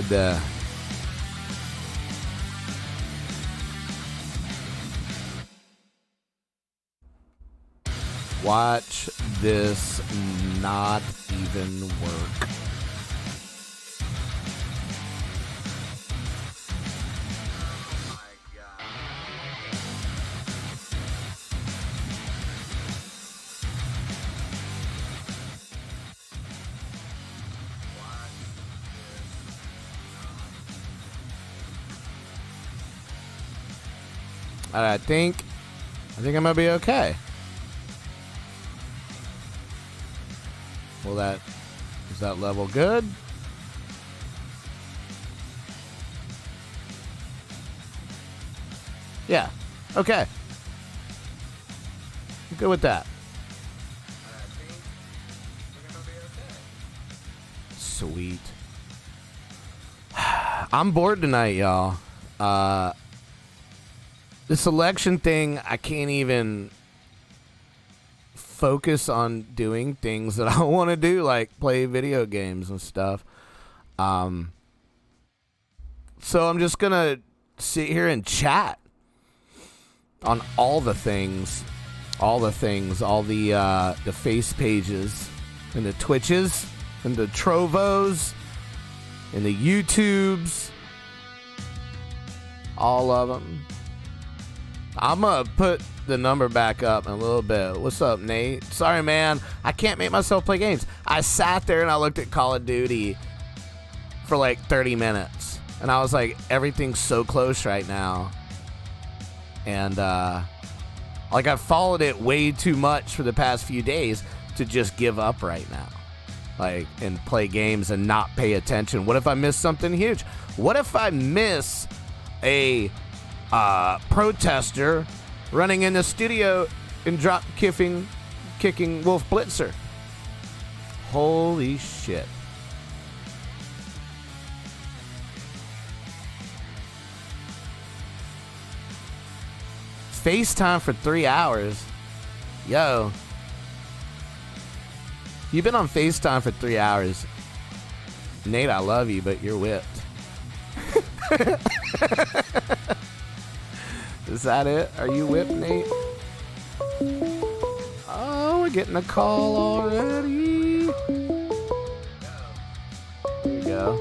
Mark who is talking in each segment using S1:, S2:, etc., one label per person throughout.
S1: good. Watch this not even work. I think I'm gonna be okay. Well, is that level good? Yeah. Okay. I'm good with that. Sweet. I'm bored tonight, y'all. This election thing, I can't even focus on doing things that I want to do, like play video games and stuff. So I'm just gonna sit here and chat on all the face pages and the Twitches and the Trovos and the YouTubes, all of them. I'm gonna put the number back up in a little bit. What's up, Nate? Sorry, man. I can't make myself play games. I sat there and I looked at Call of Duty for like 30 minutes. And I was like, everything's so close right now. And, like, I've followed it way too much for the past few days to just give up right now. Like, and play games and not pay attention. What if I miss something huge? What if I miss a protester running in the studio and kicking Wolf Blitzer? Holy shit. FaceTime for 3 hours. Yo. You've been on FaceTime for 3 hours. Nate, I love you, but you're whipped. Is that it? Are you whipped, Nate? Oh, we're getting a call already. There you go.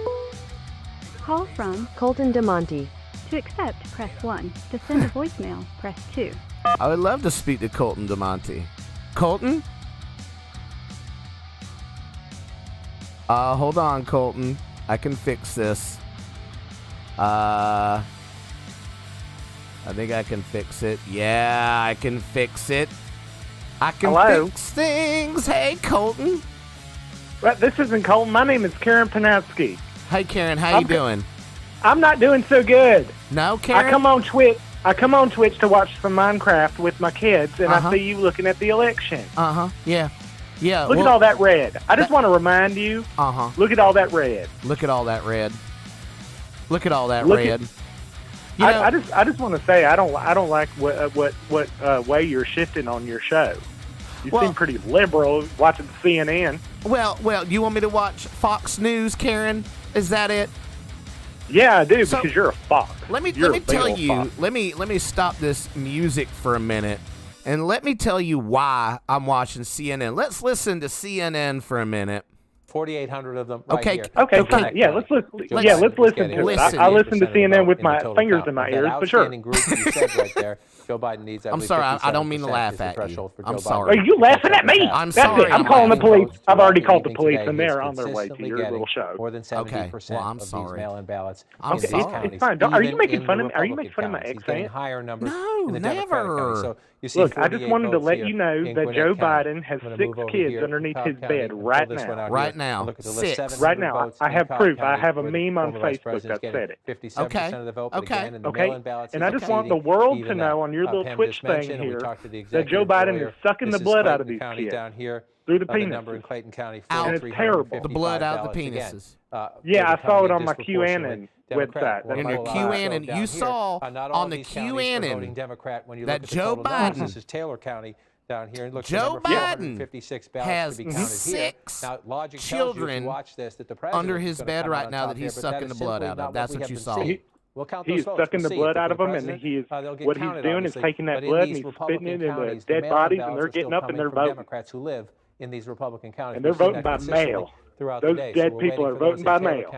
S2: Call from Colton DeMonte. To accept, press 1. To send a voicemail, press 2.
S1: I would love to speak to Colton DeMonte. Colton? Hold on, Colton. I can fix this. I think I can fix it. Yeah, I can fix it. I can fix things. Hey, Colton.
S3: Well, this isn't Colton. My name is Karen Panowski.
S1: Hey, Karen. How you doing?
S3: I'm not doing so good.
S1: No, Karen?
S3: I come on Twitch to watch some Minecraft with my kids, and I see you looking at the election.
S1: Yeah. Yeah.
S3: Look at all that red. I just want to remind you. Look at all that red.
S1: Look at all that red. Look at all that red. You know,
S3: I just want to say I don't like what way you're shifting on your show. You seem pretty liberal watching CNN.
S1: Well, you want me to watch Fox News, Karen? Is that it?
S3: Yeah, I do, because you're a fox.
S1: Let me tell you. Let me stop this music for a minute, and let me tell you why I'm watching CNN. Let's listen to CNN for a minute.
S4: 4,800 of them.
S1: Okay.
S4: Here.
S3: Okay. Fine. Yeah. Let's listen. Let's listen to it. I listen to CNN with my fingers in my ears, but sure.
S4: Group you said right there, Joe Biden needs.
S1: I'm sorry. I don't mean to laugh at you. I'm sorry.
S3: Are you laughing at me?
S1: I'm sorry.
S3: I'm calling the police. I've already called the police, and they're on their way to your little show.
S4: More than 70%
S1: I'm
S4: of
S1: sorry.
S4: these mail-in ballots.
S1: I'm sorry.
S3: It's fine. Are you making fun of me? Are you making fun of my accent?
S4: Higher numbers.
S1: No,
S4: in the
S1: never.
S4: So you see,
S3: look, I just wanted to let you know that Joe Biden has 6 kids underneath his bed right now.
S1: Right now. 6.
S3: Right now. I have proof. I have a meme on Facebook that said it.
S4: 57% of the vote.
S1: Okay.
S3: And I just want the world to know on your little Twitch thing here that Joe Biden is sucking the blood out of these kids through the penises. And it's terrible.
S1: The blood out the penises.
S3: Yeah, I saw it on my QAnon website.
S1: In your QAnon, you saw on the QAnon
S4: Democrat when you
S1: that
S4: look at
S1: Joe
S4: the total numbers.
S1: Biden,
S4: This is Taylor County. down here. And look,
S1: Joe Biden
S4: 456
S1: has
S4: ballots to be counted
S1: 6
S4: here. Now, logic
S1: children
S4: watch this, that the president
S1: under his bed right now that he's sucking the blood out of. That's what you saw.
S4: We'll count
S3: He's sucking the blood out of them, and what he's doing is taking that blood and he's spitting it into dead bodies, and they're getting up and they're voting.
S4: Democrats who live in these Republican counties.
S3: And they're voting by mail. Those dead people are voting by mail.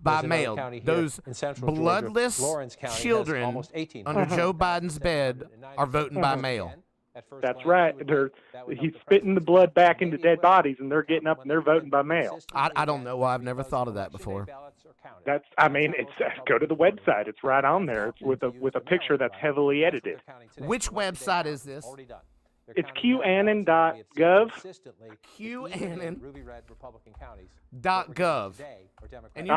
S1: By mail. Those bloodless children under Joe Biden's bed are voting by mail.
S3: That's right. He's spitting the blood back into dead bodies, and they're getting up and they're voting by mail.
S1: I don't know why. I've never thought of that before.
S3: Go to the website. It's right on there. It's with a picture that's heavily edited.
S1: Which website is this?
S3: It's QAnon.gov.
S1: QAnon.gov. And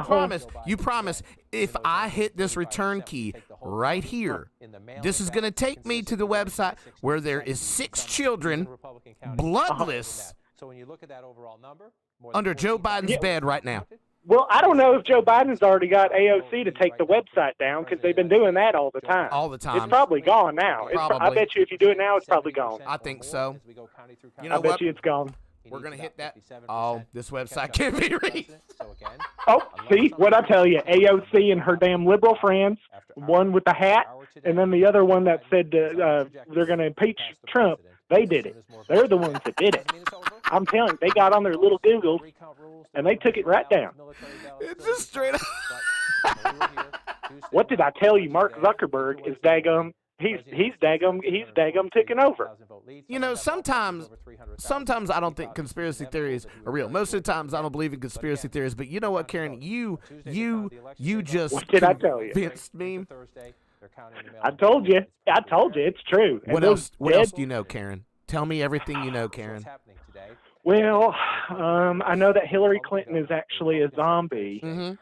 S1: you promise, if I hit this return key right here, this is going to take me to the website where there is 6 children, bloodless, under Joe Biden's bed right now.
S3: Well, I don't know if Joe Biden's already got AOC to take the website down because they've been doing that all the time.
S1: All the time.
S3: It's probably gone now. I bet you if you do it now, it's probably gone.
S1: I think so. You know
S3: I bet you it's gone.
S1: We're going to hit that. Oh, this website can't be reached.
S3: Oh, see, what I tell you, AOC and her damn liberal friends, one with the hat, and then the other one that said they're going to impeach Trump, they did it. They're the ones that did it. I'm telling you, they got on their little Googles, and they took it right down.
S1: It's just straight up.
S3: What did I tell you? Mark Zuckerberg is daggum. He's daggum taking over.
S1: You know, sometimes I don't think conspiracy theories are real. Most of the times I don't believe in conspiracy theories. But you know what, Karen? You just
S3: what did I tell you?
S1: Convinced me.
S3: I told you. It's true.
S1: What else do you know, Karen? Tell me everything you know, Karen.
S3: Well, I know that Hillary Clinton is actually a zombie.
S1: Mm-hmm.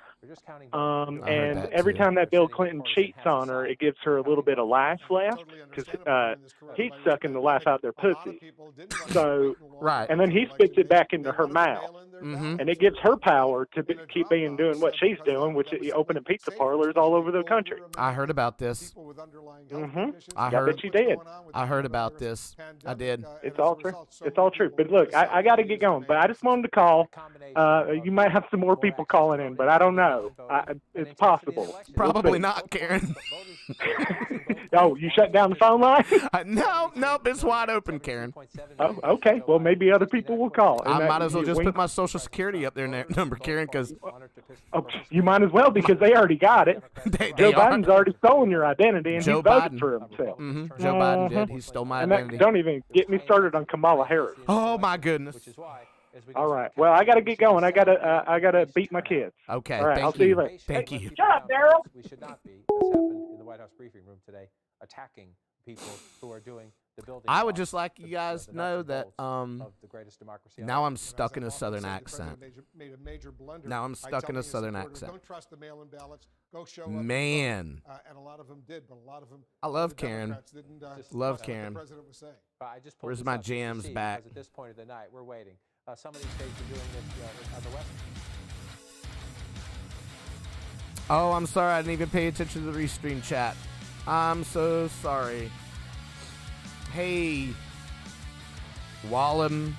S3: And every time that Bill Clinton cheats on her, it gives her a little bit of life left because he's sucking the life out their pussy. So,
S1: right.
S3: And then he spits it back into her mouth.
S1: Mm-hmm.
S3: And it gives her power to keep doing what she's doing, which is opening pizza parlors all over the country.
S1: I heard about this.
S3: Mm-hmm.
S1: I
S3: bet you did.
S1: I heard about this. I did.
S3: It's all true. It's all true. But look, I got to get going. But I just wanted to call. You might have some more people calling in, but I don't know. It's possible.
S1: Probably not, Karen.
S3: Oh, you shut down the phone line?
S1: Nope, it's wide open, Karen.
S3: Oh, okay. Well, maybe other people will call.
S1: I might as well just put my Social Security up there number, Karen, because...
S3: Oh, you might as well because they already got it. Joe Biden's already stolen your identity, and he voted for himself.
S1: Mm-hmm. Joe Biden did. He stole my identity.
S3: Don't even get me started on Kamala Harris.
S1: Oh, my goodness.
S3: All right. Well, I got to get going. I gotta beat my kids.
S1: Okay.
S3: All right. I'll see you later.
S1: Thank you.
S3: Shut up, Daryl.
S4: We should not be, as happened in the White House briefing room today, attacking people who are doing the building.
S1: I would just like you guys to know that now I'm stuck in a Southern accent. Now I'm stuck in a Southern accent. Man.
S5: And a lot of them did, but a lot of them.
S1: I love Karen. Love Karen.
S4: Where's
S1: my jams back?
S4: At this point of the night, we're waiting. Some of these states are doing this on the west.
S1: Oh, I'm sorry. I didn't even pay attention to the restream chat. I'm so sorry. Hey, Wallerman.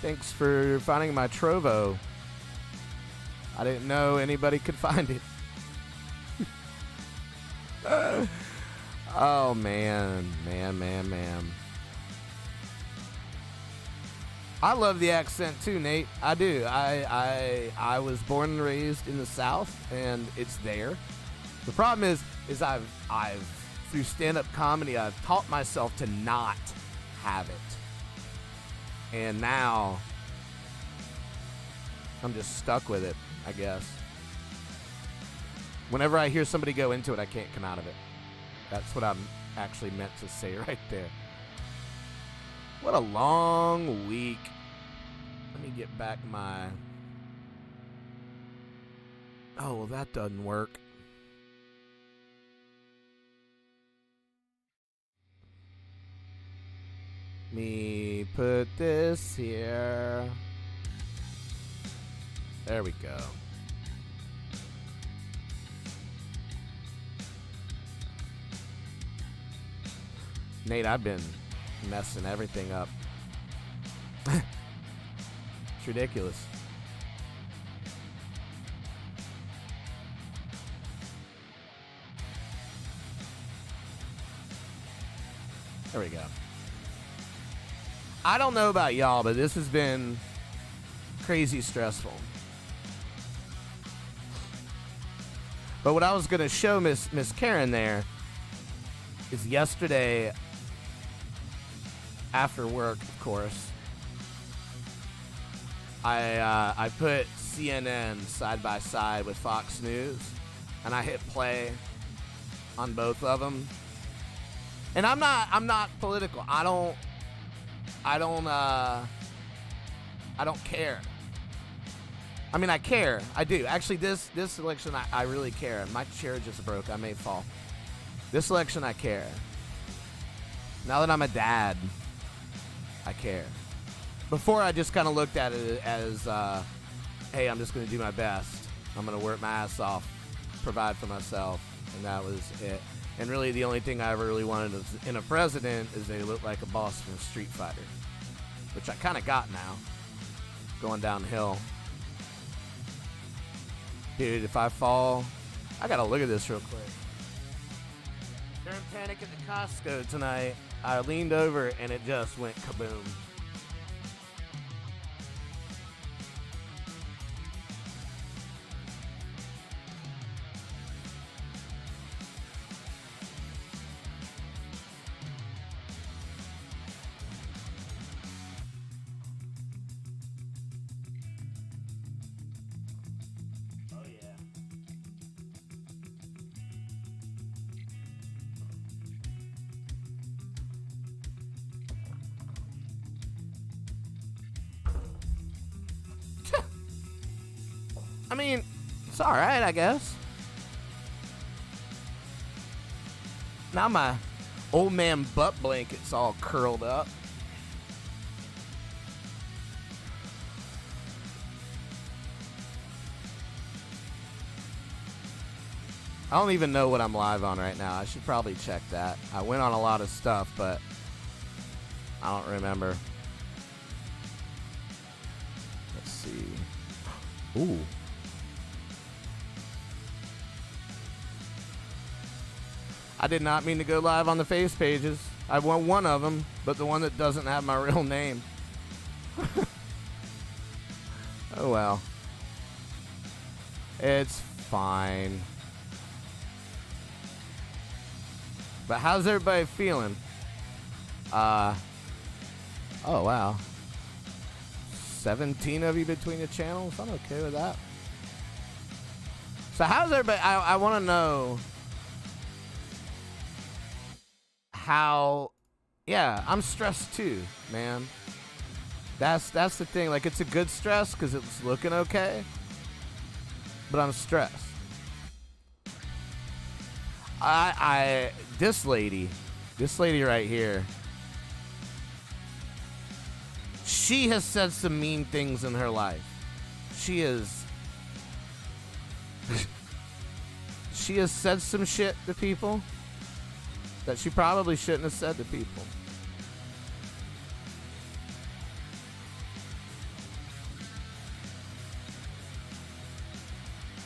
S1: Thanks for finding my Trovo. I didn't know anybody could find it. Oh, man. I love the accent too, Nate. I do. I was born and raised in the South, and it's there. The problem is I've through stand-up comedy, I've taught myself to not have it, and now I'm just stuck with it, I guess. Whenever I hear somebody go into it, I can't come out of it. That's what I'm actually meant to say right there. What a long week. Let me get back my... Oh, well, that doesn't work. Let me put this here. There we go. Nate, I've been messing everything up. It's ridiculous. There we go. I don't know about y'all, but this has been crazy stressful. But what I was going to show Miss Karen there is yesterday after work, of course, I put CNN side by side with Fox News, and I hit play on both of them. And I'm not political. I don't care. I mean, I care. I do. Actually, this election, I really care. My chair just broke. I may fall. This election, I care. Now that I'm a dad, I care. Before, I just kind of looked at it as, hey, I'm just going to do my best. I'm going to work my ass off, provide for myself, and that was it. And really, the only thing I ever really wanted in a president is they look like a boss from Street Fighter, which I kind of got now, going downhill. Dude, if I fall, I gotta look at this real quick. During Panic at the Costco tonight, I leaned over and it just went kaboom. I mean, it's alright, I guess. Now my old man butt blanket's all curled up. I don't even know what I'm live on right now. I should probably check that. I went on a lot of stuff, but I don't remember. Let's see. Ooh. I did not mean to go live on the face pages. I want one of them, but the one that doesn't have my real name. Oh well. It's fine. But how's everybody feeling? Oh wow. 17 of you between the channels? I'm okay with that. So how's everybody? I want to know how. Yeah, I'm stressed too, man. That's the thing. Like, it's a good stress because it's looking okay, but I'm stressed. This lady right here, she has said some mean things in her life. She has said some shit to people that she probably shouldn't have said to people.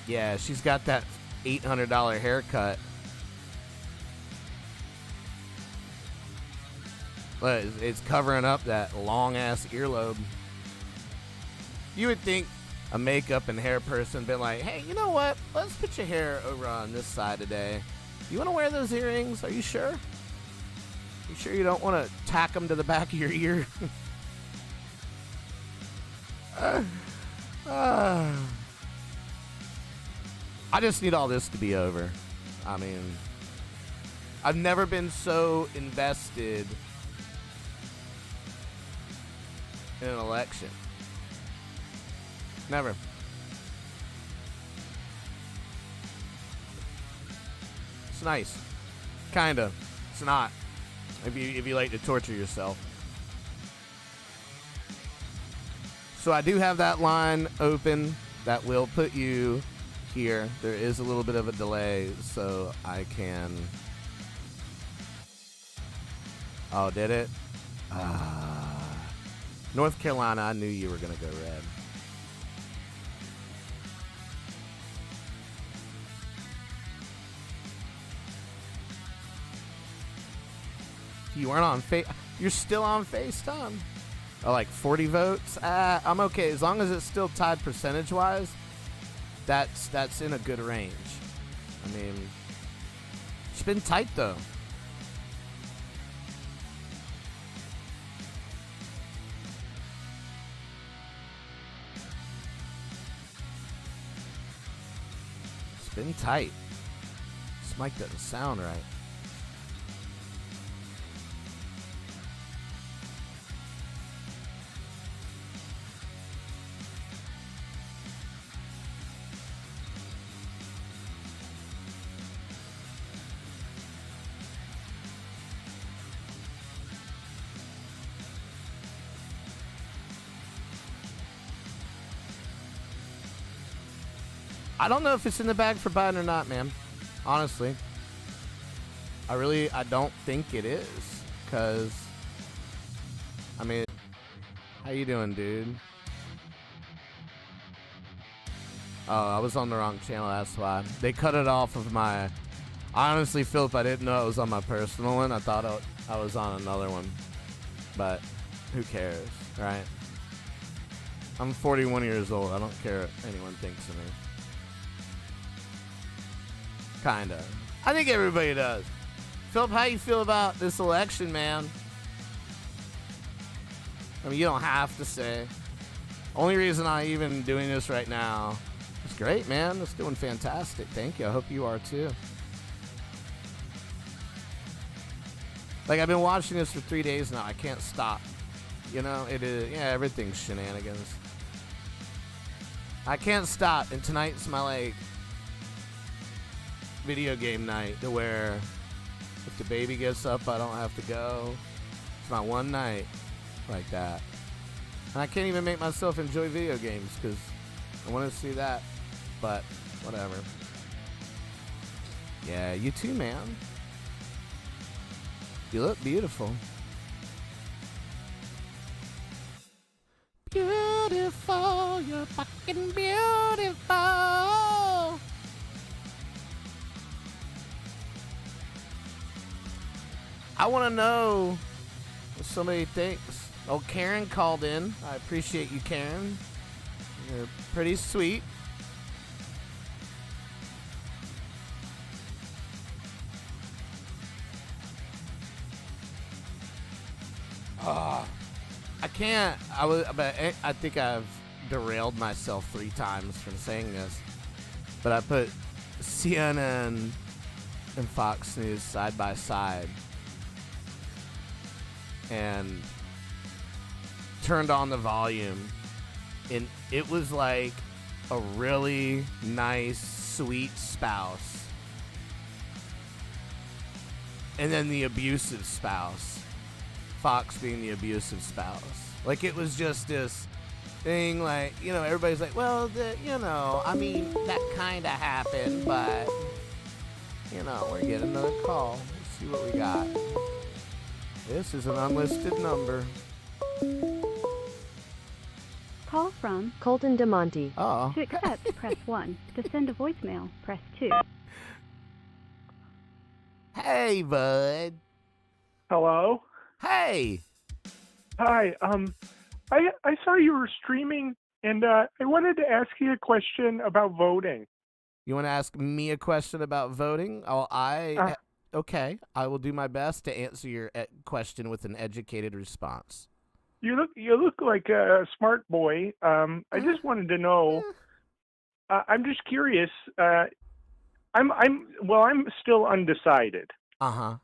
S1: Yeah, she's got that $800 haircut. But it's covering up that long-ass earlobe. You would think a makeup and hair person been like, hey, you know what? Let's put your hair over on this side today. You want to wear those earrings? Are you sure? You sure you don't want to tack them to the back of your ear? I just need all this to be over. I mean, I've never been so invested in an election. Never. It's nice. Kinda. It's not. If you like to torture yourself. So I do have that line open that will put you here. There is a little bit of a delay, so I can Oh, did it? North Carolina, I knew you were going to go red. You weren't on You're still on FaceTime. Oh, like 40 votes? I'm okay. As long as it's still tied percentage-wise, that's in a good range. I mean, it's been tight, though. It's been tight. This mic doesn't sound right. I don't know if it's in the bag for Biden or not, man. Honestly. I don't think it is. Because, I mean, how you doing, dude? Oh, I was on the wrong channel, that's why. They cut it off of my... Honestly, Philip, I didn't know it was on my personal one. I thought I was on another one. But, who cares, right? I'm 41 years old. I don't care what anyone thinks of me. Kinda. I think everybody does. Philip, how you feel about this election, man? I mean, you don't have to say. Only reason I'm even doing this right now. It's great, man. It's doing fantastic. Thank you. I hope you are too. Like, I've been watching this for 3 days now. I can't stop. You know, it is, yeah, everything's shenanigans. I can't stop. And tonight's my, like, video game night to where if the baby gets up, I don't have to go. It's my one night like that. And I can't even make myself enjoy video games because I want to see that. But whatever. Yeah, you too, man. You look beautiful. Beautiful, you're fucking beautiful. I want to know what somebody thinks. Oh, Karen called in. I appreciate you, Karen. You're pretty sweet. I can't. I think I've derailed myself 3 times from saying this. But I put CNN and Fox News side by side. And turned on the volume, and it was like a really nice, sweet spouse, and then the abusive spouse, Fox being the abusive spouse. Like, it was just this thing, like, you know, everybody's like, well, I mean, that kind of happened, but, you know, we're getting another call. Let's see what we got. This is an unlisted number.
S2: Call from Colton DeMonte.
S1: Oh.
S2: To accept, press 1. To send a voicemail, press 2.
S1: Hey, bud.
S3: Hello?
S1: Hey.
S3: Hi. I saw you were streaming, and I wanted to ask you a question about voting.
S1: You want to ask me a question about voting? Oh, okay. I will do my best to answer your question with an educated response.
S3: You look like a smart boy. I just wanted to know. I'm just curious. I'm still undecided.
S1: Uh-huh.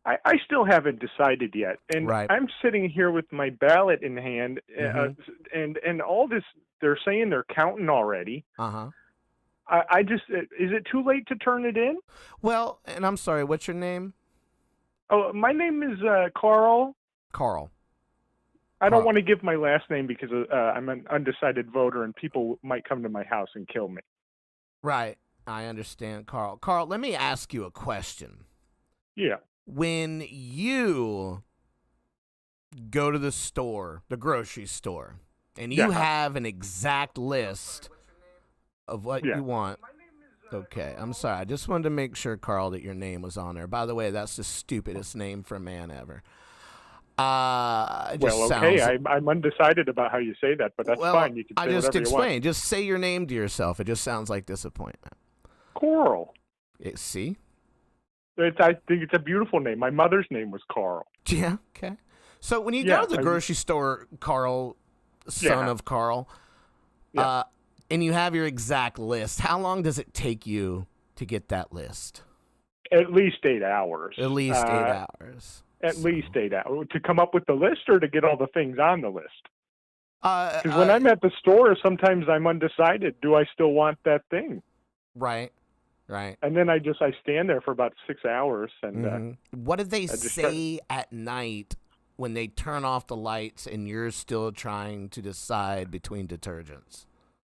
S3: I still haven't decided yet, and
S1: right.
S3: I'm sitting here with my ballot in hand, and all this. They're saying they're counting already.
S1: Uh-huh.
S3: I just, is it too late to turn it in?
S1: Well, and I'm sorry, what's your name?
S3: Oh, my name is Carl.
S1: Carl.
S3: I don't want to give my last name because I'm an undecided voter and people might come to my house and kill me.
S1: Right. I understand, Carl. Carl, let me ask you a question.
S3: Yeah.
S1: when you go to the store, the grocery store, and you have an exact list of what you want. Okay, I'm sorry. I just wanted to make sure, Carl, that your name was on there. By the way, that's the stupidest name for a man ever.
S3: I'm undecided about how you say that, but that's fine. You can say whatever you want.
S1: Just say your name to yourself. It just sounds like disappointment.
S3: Coral.
S1: See?
S3: I think it's a beautiful name. My mother's name was Carl.
S1: Yeah, okay. So when you go to the grocery store, Carl, son of Carl, and you have your exact list, how long does it take you to get that list?
S3: At least 8 hours.
S1: At least 8 hours.
S3: At least 8 hours. To come up with the list or to get all the things on the list? Because when I'm at the store, sometimes I'm undecided. Do I still want that thing?
S1: Right.
S3: And then I stand there for about 6 hours. And
S1: what did they say at night when they turn off the lights and you're still trying to decide between detergents?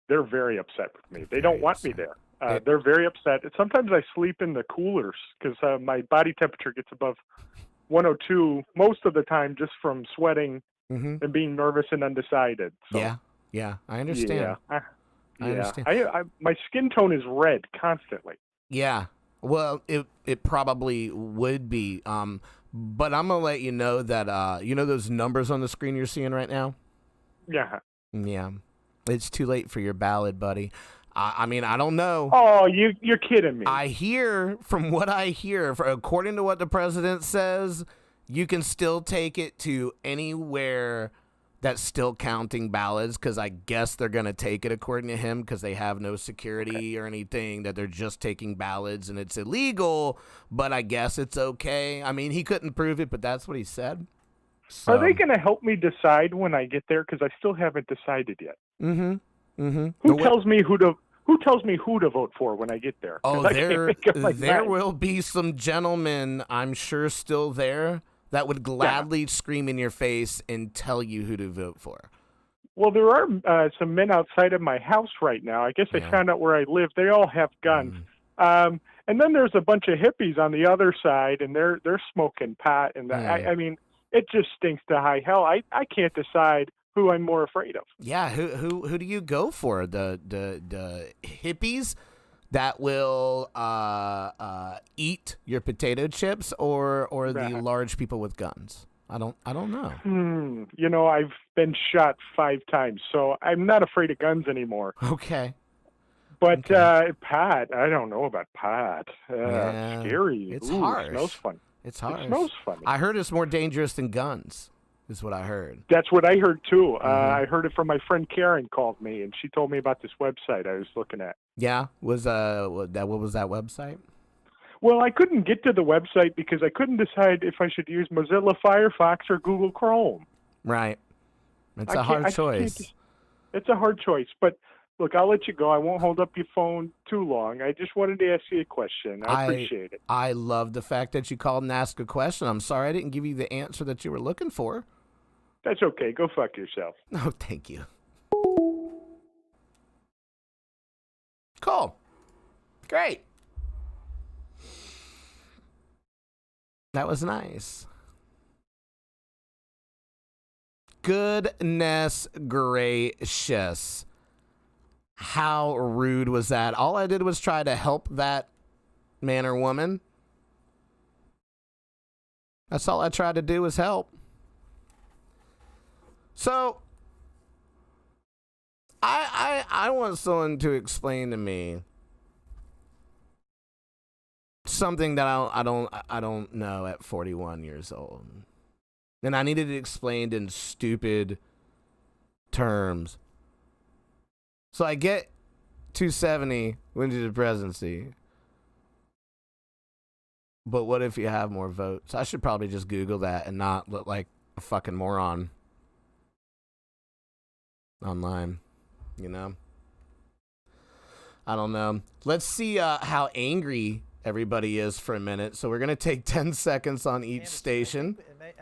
S3: They're very upset with me. They don't want me there. They're very upset. Sometimes I sleep in the coolers because my body temperature gets above 102 most of the time just from sweating and being nervous and undecided. So,
S1: yeah, I understand.
S3: I
S1: understand.
S3: My skin tone is red constantly.
S1: Yeah, well, it probably would be. But I'm gonna let you know that you know those numbers on the screen you're seeing right now.
S3: Yeah.
S1: It's too late for your ballad, buddy. I mean, I don't know.
S3: Oh, you're kidding me.
S1: I hear, from what I hear, according to what the president says, you can still take it to anywhere that's still counting ballots, because I guess they're going to take it, according to him, because they have no security or anything, that they're just taking ballots, and it's illegal, but I guess it's okay. I mean, he couldn't prove it, but that's what he said. So.
S3: Are they going to help me decide when I get there? Because I still haven't decided yet. Who tells me who to vote for when I get there?
S1: Oh, there will be some gentlemen, I'm sure, still there that would gladly scream in your face and tell you who to vote for.
S3: Well, there are some men outside of my house right now. I guess they found out where I live. They all have guns. And then there's a bunch of hippies on the other side, and they're smoking pot. And I mean, it just stinks to high hell. I can't decide who I'm more afraid of.
S1: Yeah, who do you go for? The hippies that will eat your potato chips, or the large people with guns? I don't know.
S3: You know, I've been shot 5 times, so I'm not afraid of guns anymore.
S1: Okay.
S3: But pot, I don't know about pot. Scary.
S1: It's
S3: Ooh,
S1: harsh.
S3: It smells fun.
S1: It's harsh.
S3: It smells funny.
S1: I heard it's more dangerous than guns, is what I heard.
S3: That's what I heard, too. I heard it from my friend Karen called me, and she told me about this website I was looking at.
S1: Yeah? What was that website?
S3: Well, I couldn't get to the website because I couldn't decide if I should use Mozilla Firefox or Google Chrome.
S1: Right. It's a hard choice.
S3: It's a hard choice, but look, I'll let you go. I won't hold up your phone too long. I just wanted to ask you a question. I appreciate it.
S1: I love the fact that you called and asked a question. I'm sorry I didn't give you the answer that you were looking for.
S3: That's okay. Go fuck yourself.
S1: Oh, thank you. Cool. Great. That was nice. Goodness gracious. How rude was that? All I did was try to help that man or woman. That's all I tried to do was help. So, I want someone to explain to me something that I don't know at 41 years old. And I needed it explained in stupid terms. So I get 270 wins you the presidency. But what if you have more votes? I should probably just Google that and not look like a fucking moron online, you know? I don't know. Let's see how angry everybody is for a minute. So we're going to take 10 seconds on each station.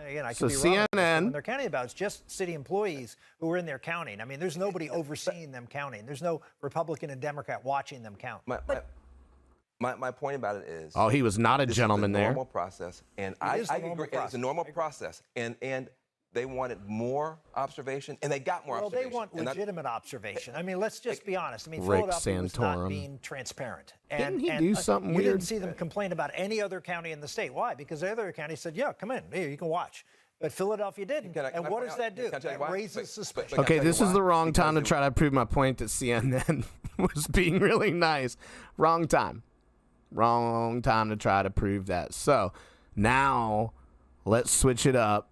S6: Again, I
S1: so
S6: could be wrong.
S1: CNN.
S6: When they're counting about, it's just city employees who are in there counting. I mean, there's nobody overseeing them counting. There's no Republican and Democrat watching them count.
S7: My point about it is.
S1: Oh, he was not a
S7: this
S1: gentleman
S7: is a
S1: there.
S7: normal process, and I agree. It's a normal process, and they wanted more observation, and they got more observation.
S6: Well, they want legitimate observation. I mean, let's just be honest. I mean,
S1: Rick
S6: Philadelphia was not
S1: Santorum.
S6: being transparent.
S1: Didn't he do something
S6: you
S1: weird?
S6: didn't see them complain about any other county in the state. Why? Because the other county said, yeah, come in. Here, you can watch. But Philadelphia didn't. And what does that do? That raises suspicion.
S1: Okay, this is the wrong time to try to prove my point that CNN was being really nice. Wrong time. Wrong time to try to prove that. So now let's switch it up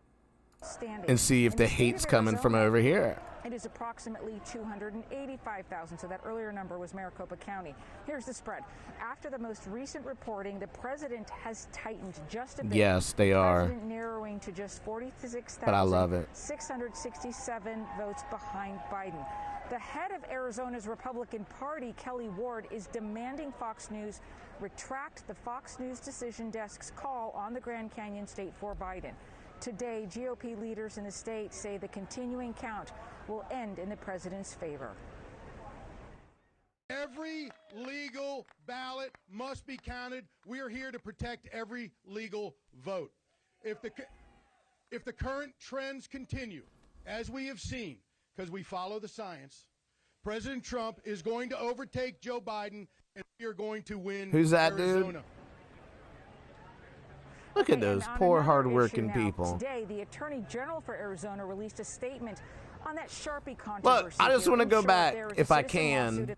S1: and see if the hate's coming from over here.
S8: It is approximately 285,000, so that earlier number was Maricopa County. Here's the spread. After the most recent reporting, the president has tightened just a bit.
S1: Yes, they are.
S8: President narrowing to just 46,000.
S1: But I love it.
S8: 667 votes behind Biden. The head of Arizona's Republican Party, Kelly Ward, is demanding Fox News retract the Fox News decision desk's call on the Grand Canyon state for Biden. Today, GOP leaders in the state say the continuing count will end in the president's favor.
S5: Every legal ballot must be counted. We are here to protect every legal vote. If the current trends continue, as we have seen, because we follow the science, President Trump is going to overtake Joe Biden, and we are going to win.
S1: Who's that
S5: Arizona.
S1: dude? Look at those poor, hard-working
S8: Now,
S1: people.
S8: Today, the Attorney General for Arizona released a statement on that Sharpie controversy.
S1: Look, I just want to go back, if I can.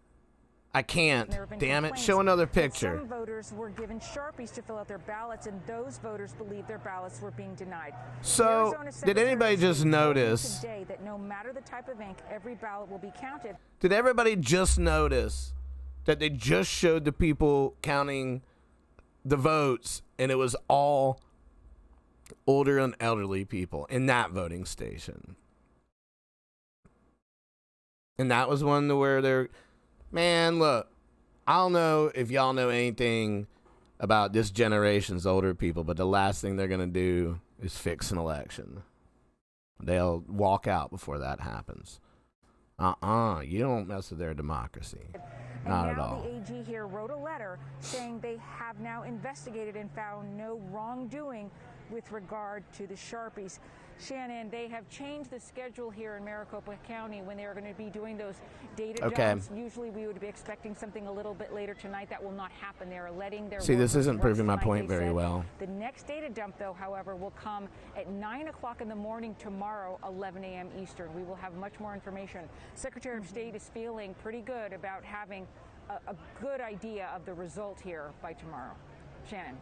S1: I can't. Damn it. Show another picture.
S8: Some voters were given Sharpies to fill out their ballots, and those voters believed their ballots were being denied.
S1: So, did anybody just notice?
S8: Today that no matter the type of ink, every ballot will be counted.
S1: Did everybody just notice that they just showed the people counting the votes, and it was all older and elderly people in that voting station? And that was one where they're, man, look, I don't know if y'all know anything about this generation's older people, but the last thing they're going to do is fix an election. They'll walk out before that happens. You don't mess with their democracy. Not at all.
S8: And now the AG here wrote a letter saying they have now investigated and found no wrongdoing with regard to the Sharpies. Shannon, they have changed the schedule here in Maricopa County when they're going to be doing those data dumps. Usually we would be expecting something a little bit later tonight. That will not happen. They're letting their
S1: See, this isn't proving my
S8: tonight,
S1: point very well.
S8: The next data dump, though, however, will come at 9 o'clock in the morning tomorrow, 11 a.m. Eastern. We will have much more information. Secretary of State is feeling pretty good about having a good idea of the result here by tomorrow. Shannon.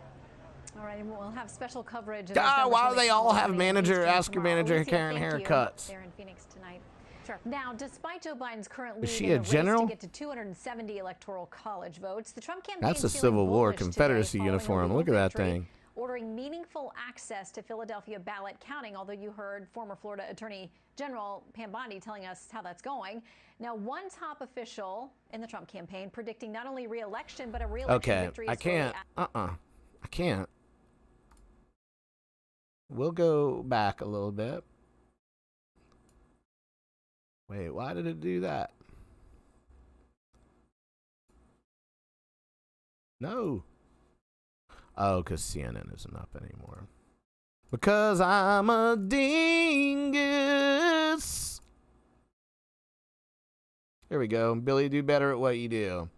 S9: All right, and we'll have special coverage.
S1: Why do they all have manager, ask your manager Karen haircuts?
S9: They're in Phoenix tonight.
S8: Sure.
S9: Now, despite Joe Biden's current lead
S1: Is she
S9: in
S1: a
S9: the race
S1: general?
S9: to get to 270 electoral college votes, the Trump campaign
S1: That's a Civil War Confederacy uniform. Look at that thing.
S9: Ordering meaningful access to Philadelphia ballot counting, although you heard former Florida Attorney General Pam Bondi telling us how that's going. Now, one top official in the Trump campaign predicting not only re-election, but a re-election victory.
S1: I can't. I can't. We'll go back a little bit. Wait, why did it do that? No. Oh, because CNN isn't up anymore. Because I'm a dingus. Here we go. Billy, do better at what you do.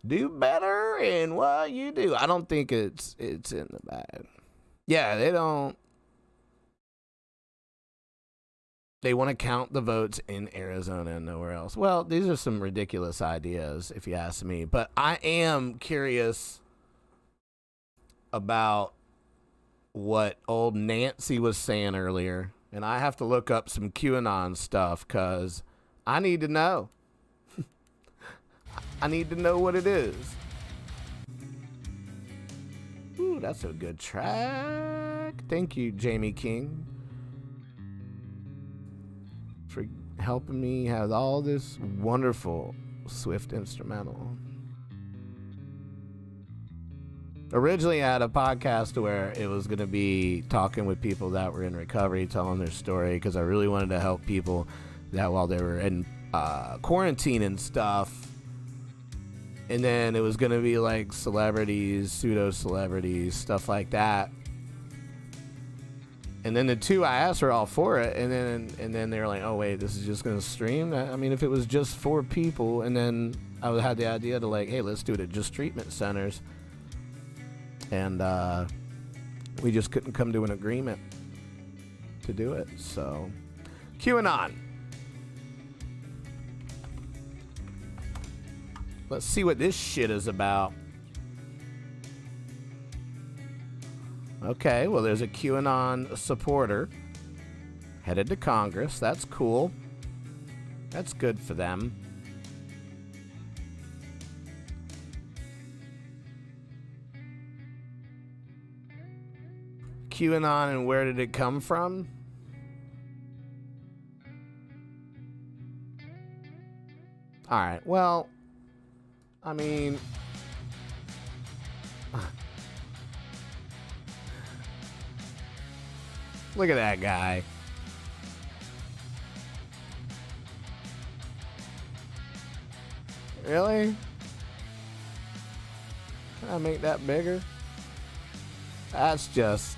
S1: Do better in what you do. I don't think it's in the bag. Yeah, they don't. They want to count the votes in Arizona and nowhere else. Well, these are some ridiculous ideas, if you ask me. But I am curious about what old Nancy was saying earlier. And I have to look up some QAnon stuff because I need to know. I need to know what it is. Ooh, that's a good track. Thank you, Jamie King, for helping me have all this wonderful Swift instrumental. Originally, I had a podcast where it was going to be talking with people that were in recovery, telling their story, because I really wanted to help people that while they were in quarantine and stuff, And then it was going to be like celebrities, pseudo-celebrities, stuff like that. And then the 2 I asked were all for it. And then they were like, oh, wait, this is just going to stream? I mean, if it was just 4 people, and then I had the idea to like, hey, let's do it at just treatment centers. And we just couldn't come to an agreement to do it. So, QAnon. Let's see what this shit is about. Okay, well, there's a QAnon supporter headed to Congress. That's cool. That's good for them. QAnon, and where did it come from? All right, well, I mean, look at that guy. Really? Can I make that bigger? That's just...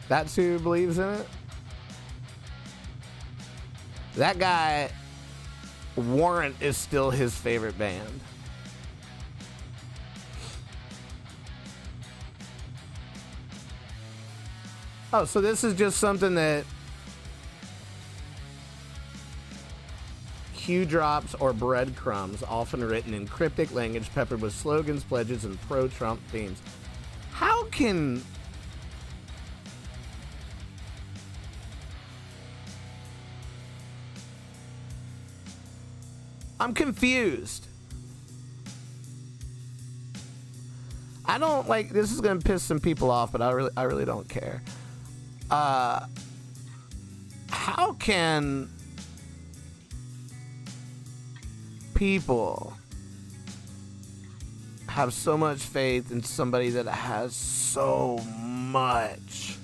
S1: That's who believes in it? That guy, Warrant, is still his favorite band. Oh, so this is just something that cue drops or breadcrumbs, often written in cryptic language peppered with slogans, pledges, and pro-Trump themes. How can... I'm confused. I don't like, this is going to piss some people off, but I really don't care. How can people have so much faith in somebody that has so much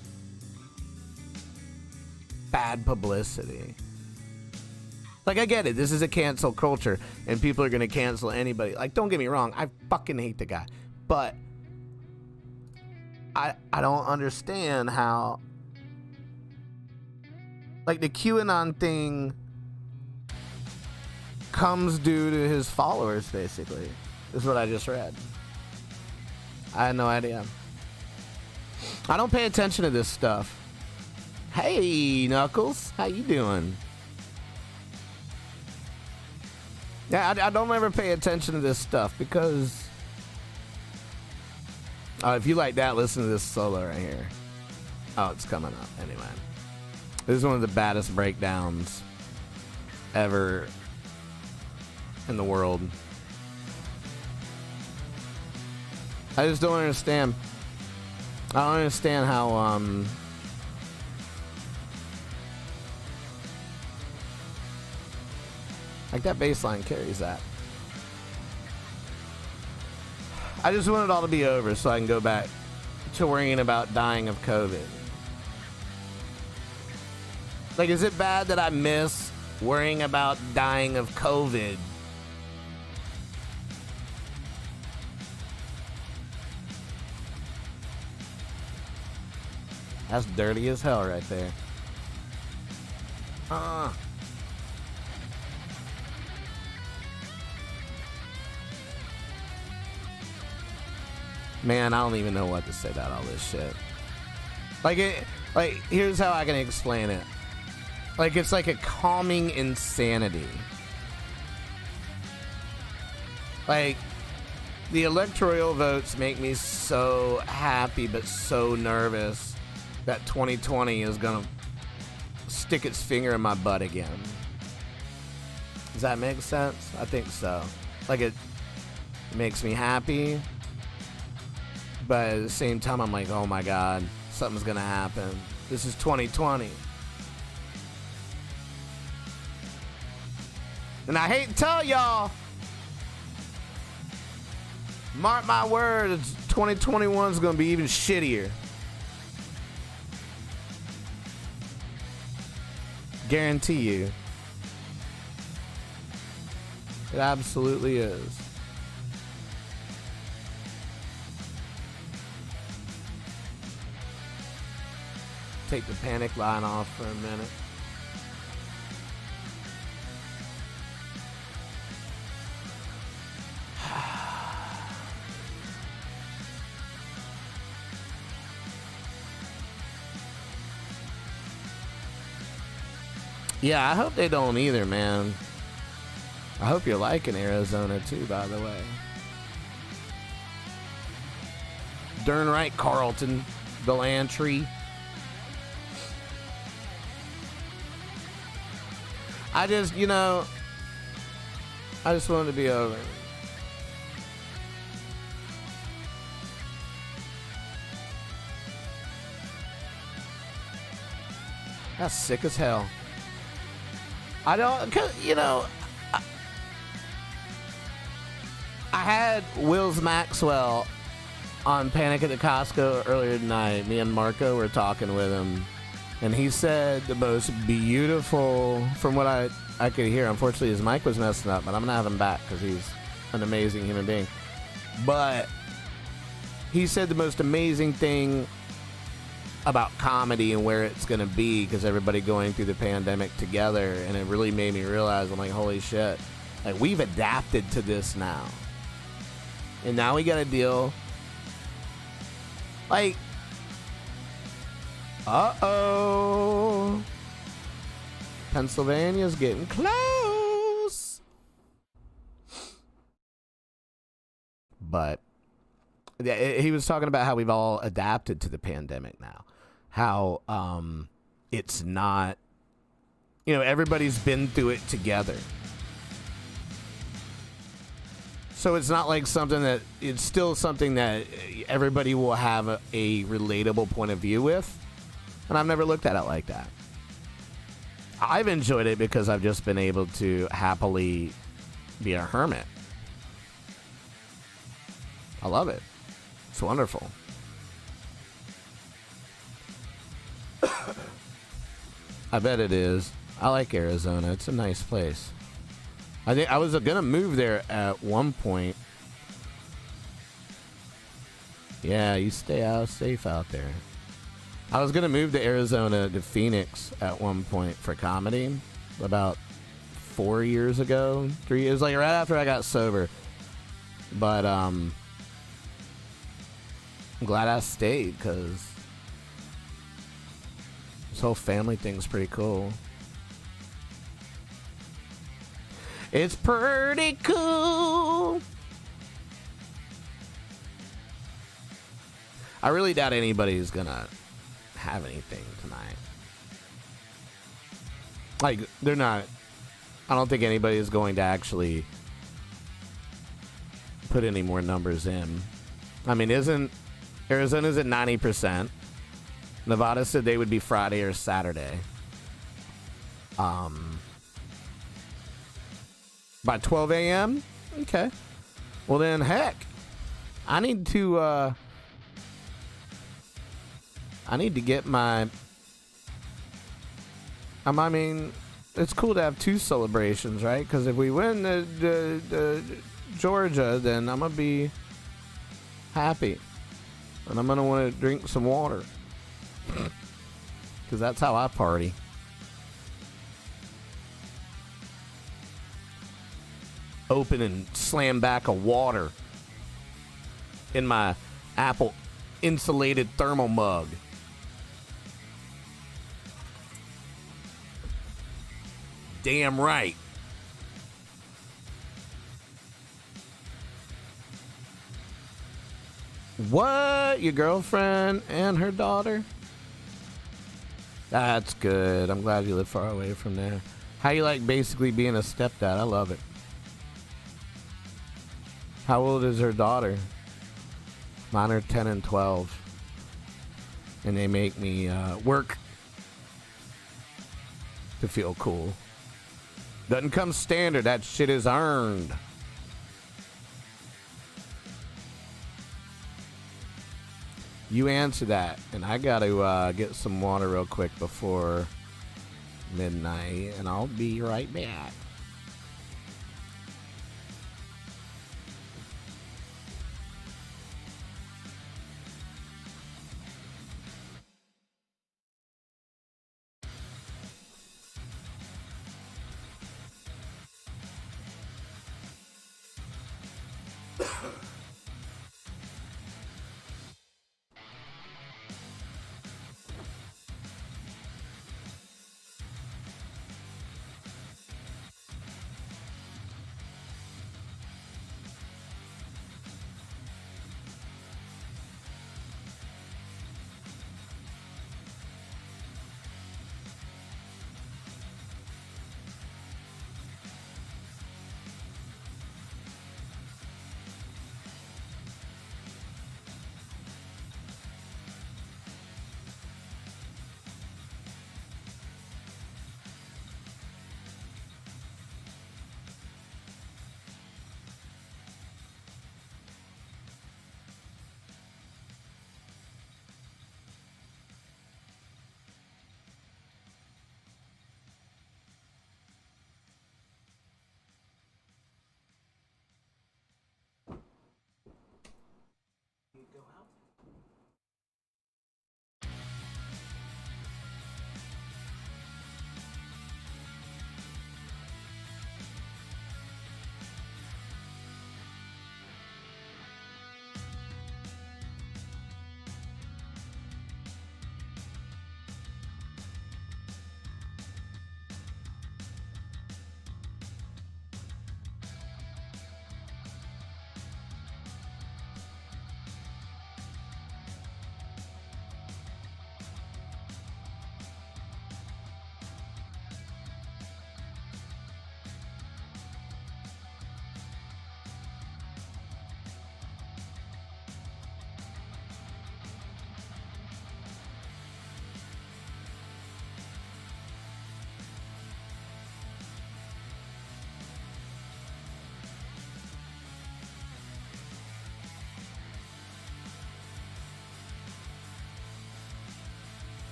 S1: bad publicity? Like, I get it. This is a cancel culture, and people are going to cancel anybody. Like, don't get me wrong. I fucking hate the guy. But I don't understand how... Like, the QAnon thing comes due to his followers, basically. Is what I just read. I had no idea. I don't pay attention to this stuff. Hey, Knuckles. How you doing? Yeah, I don't ever pay attention to this stuff because... if you like that, listen to this solo right here. Oh, it's coming up. Anyway. This is one of the baddest breakdowns ever in the world. I just don't understand. I don't understand how, like, that bass line carries that. I just want it all to be over so I can go back to worrying about dying of COVID. Like, is it bad that I miss worrying about dying of COVID? That's dirty as hell right there. Man, I don't even know what to say about all this shit. Like, here's how I can explain it. Like, it's like a calming insanity. Like, the electoral votes make me so happy but so nervous that 2020 is gonna stick its finger in my butt again. Does that make sense? I think so. Like, it makes me happy, but at the same time, I'm like, oh my God, something's gonna happen. This is 2020. And I hate to tell y'all, mark my words, 2021 is going to be even shittier. Guarantee you. It absolutely is. Take the panic line off for a minute. Yeah, I hope they don't either, man. I hope you're liking Arizona too, by the way. Darn right, Carlton, Delantry. I just want it to be over. That's sick as hell. I don't, I had Wills Maxwell on Panic at the Costco earlier tonight. Me and Marco were talking with him, and he said the most beautiful, from what I could hear. Unfortunately, his mic was messing up, but I'm going to have him back because he's an amazing human being. But he said the most amazing thing about comedy and where it's going to be, because everybody going through the pandemic together, and it really made me realize, I'm like, holy shit, like, we've adapted to this now, and now we got to deal, like, uh-oh, Pennsylvania's getting close. But yeah, he was talking about how we've all adapted to the pandemic now. How it's not, everybody's been through it together. So it's not like it's still something that everybody will have a relatable point of view with. And I've never looked at it like that. I've enjoyed it because I've just been able to happily be a hermit. I love it. It's wonderful. I bet it is. I like Arizona. It's a nice place. I think I was gonna move there at one point. Yeah, you stay safe out there. I was gonna move to Arizona, to Phoenix at one point for comedy about 4 years ago. It was like right after I got sober. But I'm glad I stayed, because this whole family thing's pretty cool. It's pretty cool. I really doubt anybody's gonna have anything tonight. Like, they're not. I don't think anybody is going to actually put any more numbers in. I mean, Arizona's at 90%. Nevada said they would be Friday or Saturday. By 12 a.m.? Okay. Well then, heck, I need to get my... I mean, it's cool to have two celebrations, right? Because if we win Georgia, then I'm going to be happy. And I'm going to want to drink some water. Because that's how I party. Open and slam back a water in my Apple insulated thermal mug. Damn right. What? Your girlfriend and her daughter? That's good. I'm glad you live far away from there. How you like basically being a stepdad? I love it. How old is her daughter? Mine are 10 and 12. And they make me work to feel cool. Doesn't come standard. That shit is earned. You answer that, and I got to get some water real quick before midnight, and I'll be right back.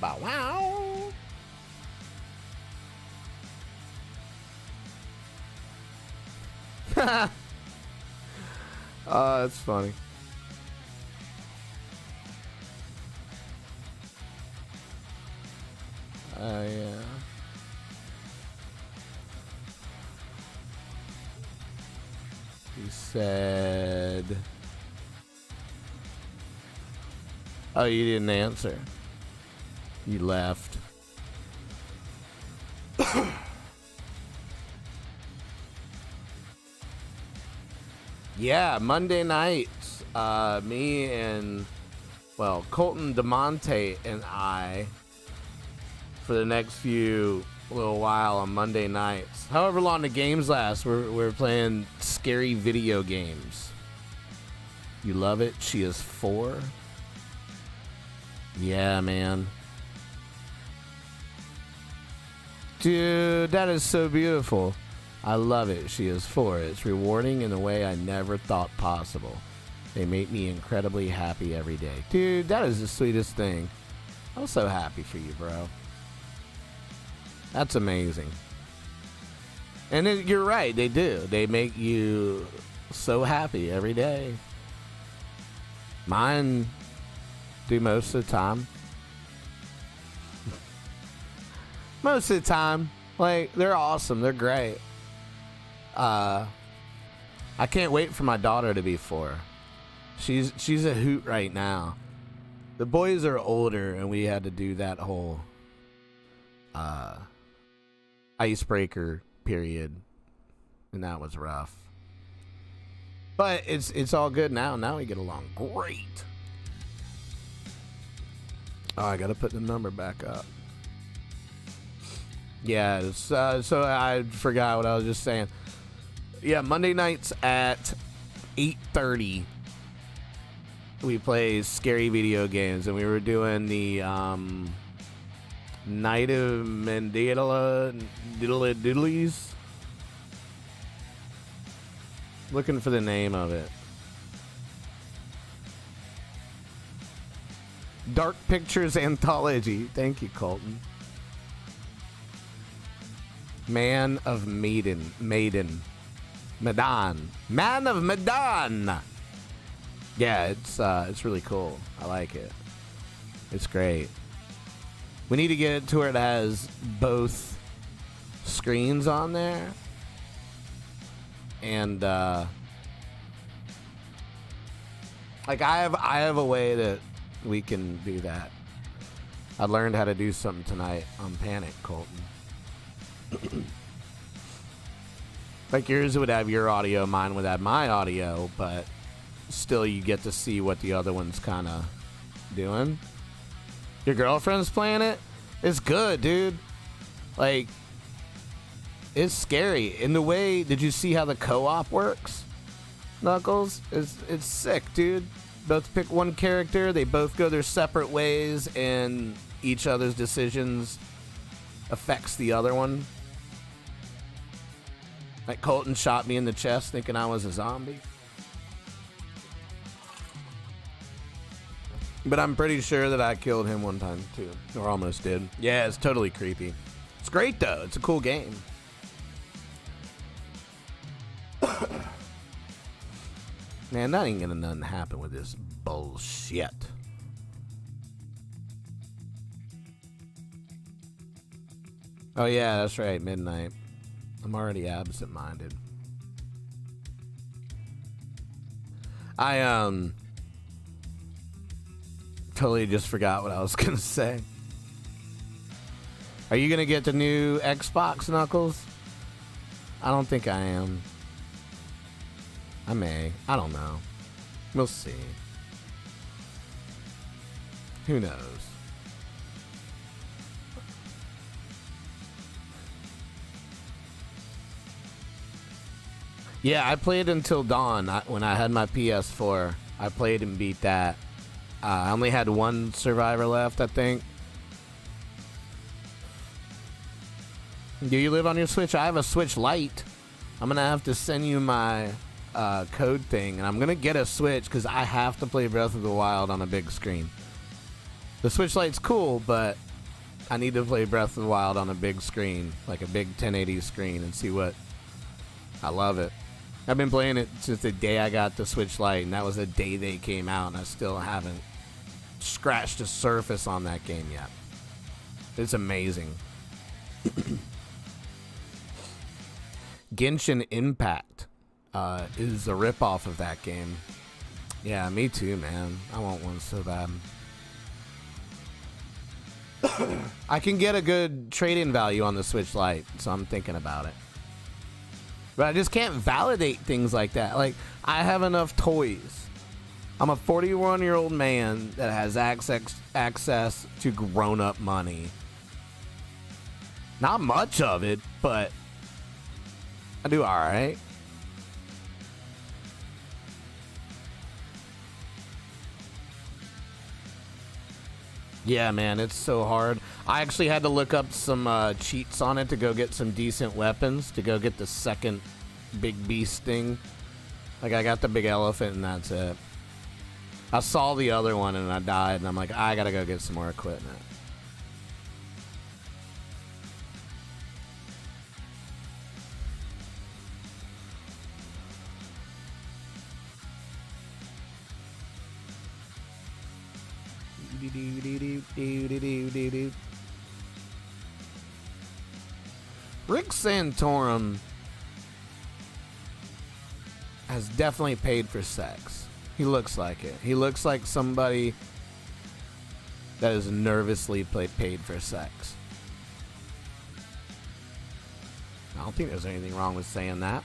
S1: Bow wow. Oh, that's funny. Yeah. He said, oh, you didn't answer. You left. Yeah, Monday nights, me and, well, Colton DeMonte and I, for the next few little while on Monday nights, however long the games last, we're playing scary video games. You love it? She is 4. Yeah, man. Dude, that is so beautiful. I love it. She is 4. It's rewarding in a way I never thought possible. They make me incredibly happy every day. Dude, that is the sweetest thing. I'm so happy for you, bro. That's amazing. And you're right, they do. They make you so happy every day. Mine do most of the time. Most of the time. Like, they're awesome. They're great. I can't wait for my daughter to be 4. She's a hoot right now. The boys are older, and we had to do that whole icebreaker period, and that was rough. But it's all good now. Now we get along great. Oh, I gotta put the number back up. Yeah, so I forgot what I was just saying. Yeah, Monday nights at 8:30, we play scary video games, and we were doing the Night of Mandela Diddlies. Looking for the name of it. Dark Pictures Anthology. Thank you, Colton. Man of Medan. Man of Medan. Yeah, it's really cool. I like it. It's great. We need to get it to where it has both screens on there. And like I have a way that we can do that. I learned how to do something tonight on Panic, Colton. Like yours would have your audio, mine would have my audio, but still you get to see what the other one's kind of doing. Your girlfriend's playing it? It's good, dude. Like, it's scary. In the way, did you see how the co-op works? Knuckles? It's sick, dude. Both pick one character, they both go their separate ways, and each other's decisions affects the other one. Like Colton shot me in the chest thinking I was a zombie. But I'm pretty sure that I killed him one time too. Or almost did. Yeah, it's totally creepy. It's great though. It's a cool game. Man, that ain't gonna nothing happen with this bullshit. Oh yeah, that's right, midnight. I'm already absent-minded. I totally just forgot what I was gonna say. Are you gonna get the new Xbox, Knuckles? I don't think I am. I may. I don't know. We'll see. Who knows? Yeah, I played until dawn. When I had my PS4, I played and beat that. I only had one survivor left, I think. Do you live on your Switch? I have a Switch Lite. I'm going to have to send you my code thing, and I'm going to get a Switch because I have to play Breath of the Wild on a big screen. The Switch Lite's cool, but I need to play Breath of the Wild on a big screen, like a big 1080 screen, and see what... I love it. I've been playing it since the day I got the Switch Lite, and that was the day they came out, and I still haven't scratched the surface on that game yet. It's amazing. Genshin Impact is a ripoff of that game. Yeah, me too, man. I want one so bad. I can get a good trade-in value on the Switch Lite, so I'm thinking about it. But I just can't validate things like that. Like, I have enough toys. I'm a 41-year-old man that has access to grown-up money. Not much of it, but I do all right. Yeah, man, it's so hard. I actually had to look up some cheats on it to go get some decent weapons, to go get the second big beast thing. Like, I got the big elephant, and that's it. I saw the other one, and I died, and I'm like, I gotta go get some more equipment. Rick Santorum has definitely paid for sex. He looks like it. He looks like somebody that is nervously paid for sex. I don't think there's anything wrong with saying that.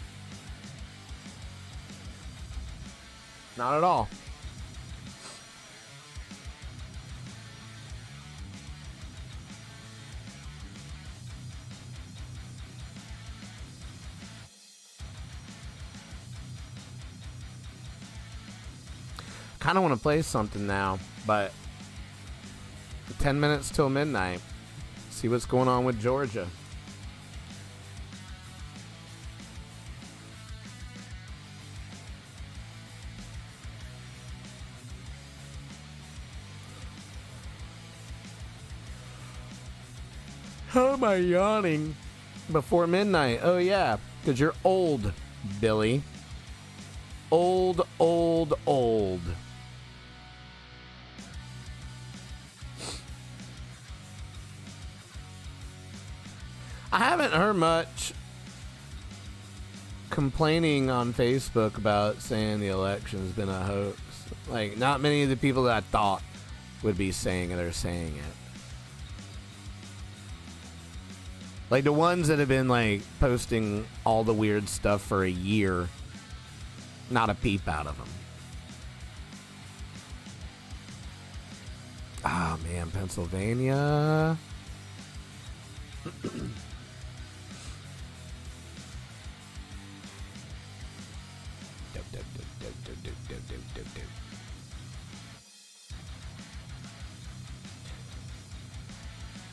S1: Not at all. kind of want to play something now, but 10 minutes till midnight. See what's going on with Georgia. How am I yawning before midnight? Oh, yeah, because you're old, Billy. Old, old, old. I haven't heard much complaining on Facebook about saying the election's been a hoax. Like, not many of the people that I thought would be saying it are saying it. Like, the ones that have been, like, posting all the weird stuff for a year, not a peep out of them. Ah, man, Pennsylvania.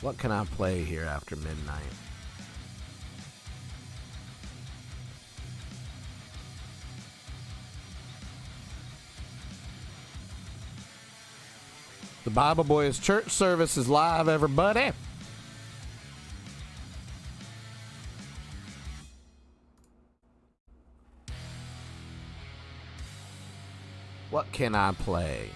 S1: What can I play here after midnight? The Bible Boys church service is live, everybody. What can I play?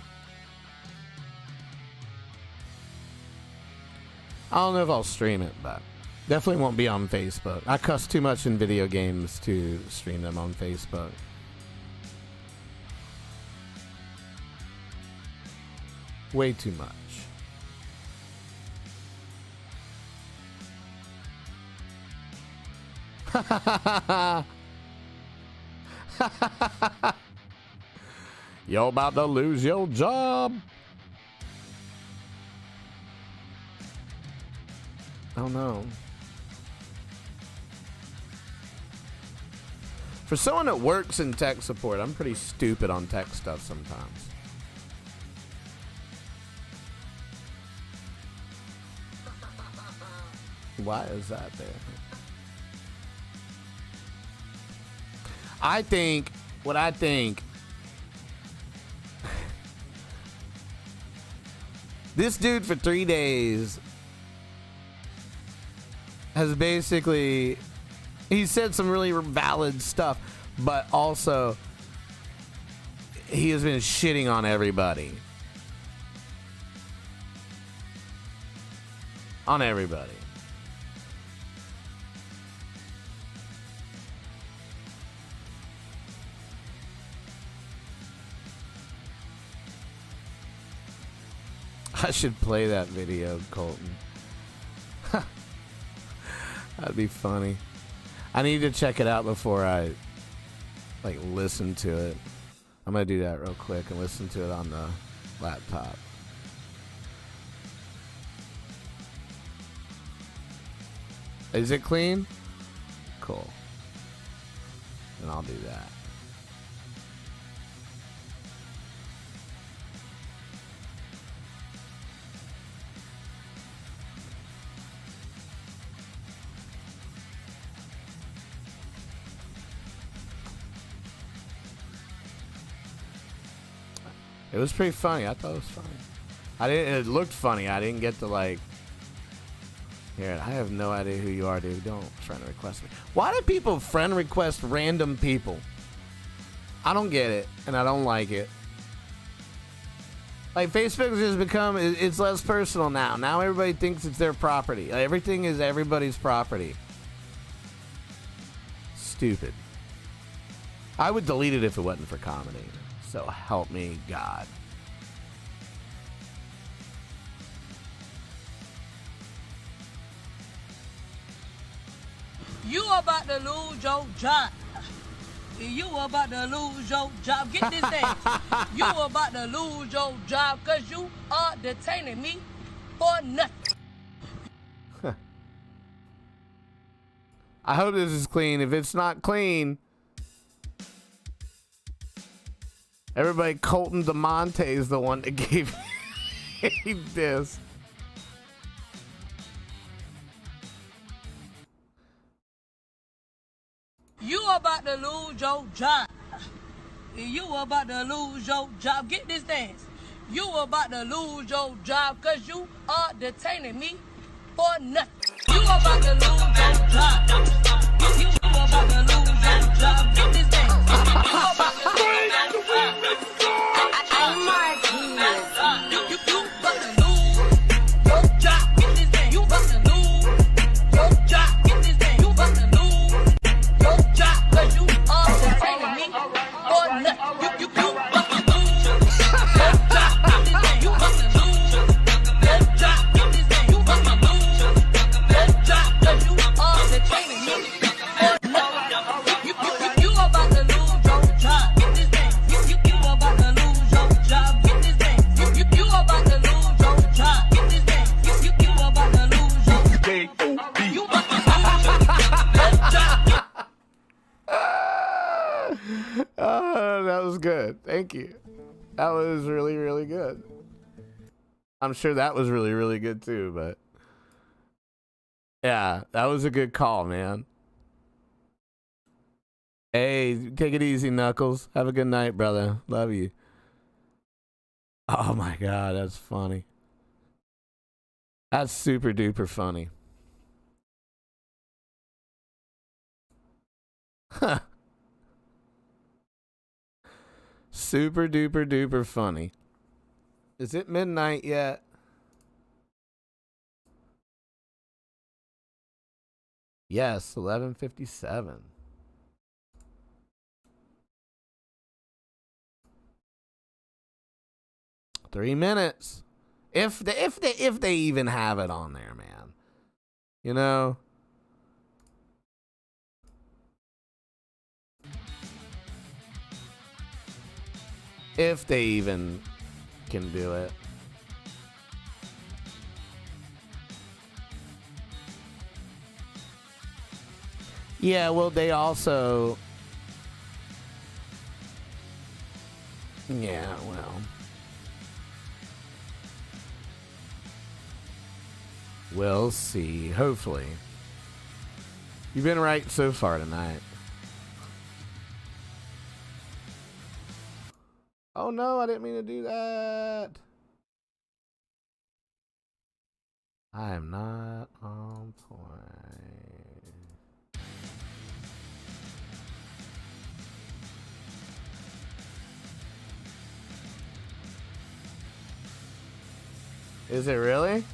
S1: I don't know if I'll stream it, but definitely won't be on Facebook. I cuss too much in video games to stream them on Facebook. Way too much. You're about to lose your job. Oh no. For someone that works in tech support, I'm pretty stupid on tech stuff sometimes. Why is that there? What I think, this dude for 3 days has basically, he said some really valid stuff, but also he has been shitting on everybody. On everybody. I should play that video, Colton. That'd be funny. I need to check it out before I listen to it. I'm gonna do that real quick and listen to it on the laptop. Is it clean? Cool. Then I'll do that. It was pretty funny. I thought it was funny. It looked funny. I didn't get to Here, I have no idea who you are, dude. Don't friend request me. Why do people friend request random people? I don't get it, and I don't like it. Like, Facebook has just become, it's less personal now. Now everybody thinks it's their property. Everything is everybody's property. Stupid. I would delete it if it wasn't for comedy. So help me God.
S10: You about to lose your job. You about to lose your job. Get this ass. You about to lose your job because you are detaining me for nothing.
S1: I hope this is clean. If it's not clean, Everybody, Colton DeMonte is the one that gave me this.
S10: You about to lose your job. You about to lose your job. Get this dance. You about to lose your job because you are detaining me for nothing. You about to lose your job. You about to lose your job. Get this dance. You about to lose your job. Oh my goodness. You about to lose your job. Get this dance. You about to lose your job. Get this dance. You about to lose your job because you are detaining me for nothing. You about to lose your job. Get this dance. You about to lose your job. Get this dance. You about to lose your job because you are detaining me for nothing. You about to lose your job. Get this dance. You about to lose your job. Get this dance. You about to lose your job. Get this dance. You about to lose your J-O-B. You about to lose your job.
S1: Oh, that was good. Thank you. That was really, really good. I'm sure that was really, really good too, but yeah, that was a good call, man. Hey, take it easy, Knuckles. Have a good night, brother. Love you. Oh my God, that's funny. That's super duper funny. Huh. Super duper duper funny. Is it midnight yet? Yes, 11:57. Three minutes. If they even have it on there, man. You know? If they even can do it. Yeah, well, they also... Yeah, well... We'll see. Hopefully. You've been right so far tonight. Oh no, I didn't mean to do that. I am not on point. Is it really?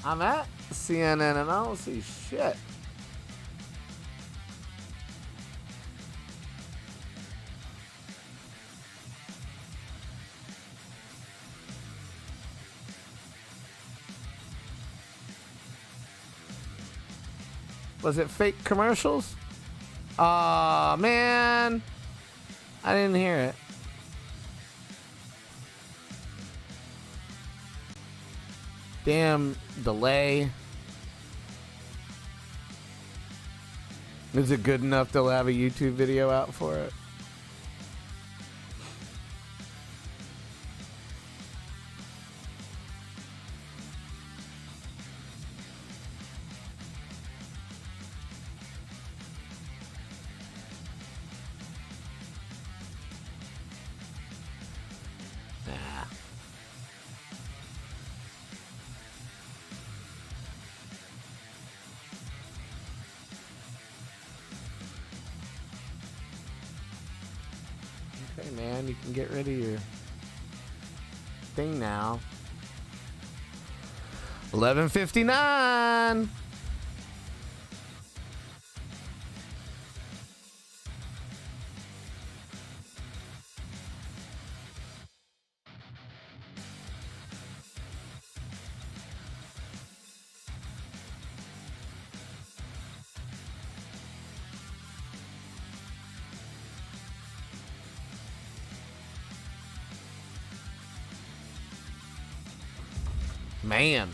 S1: I'm at CNN and I don't see shit. Was it fake commercials? Aw, man. I didn't hear it. Damn delay. Is it good enough they'll have a YouTube video out for it? Okay, man, you can get rid of your thing now. 11:59. Man.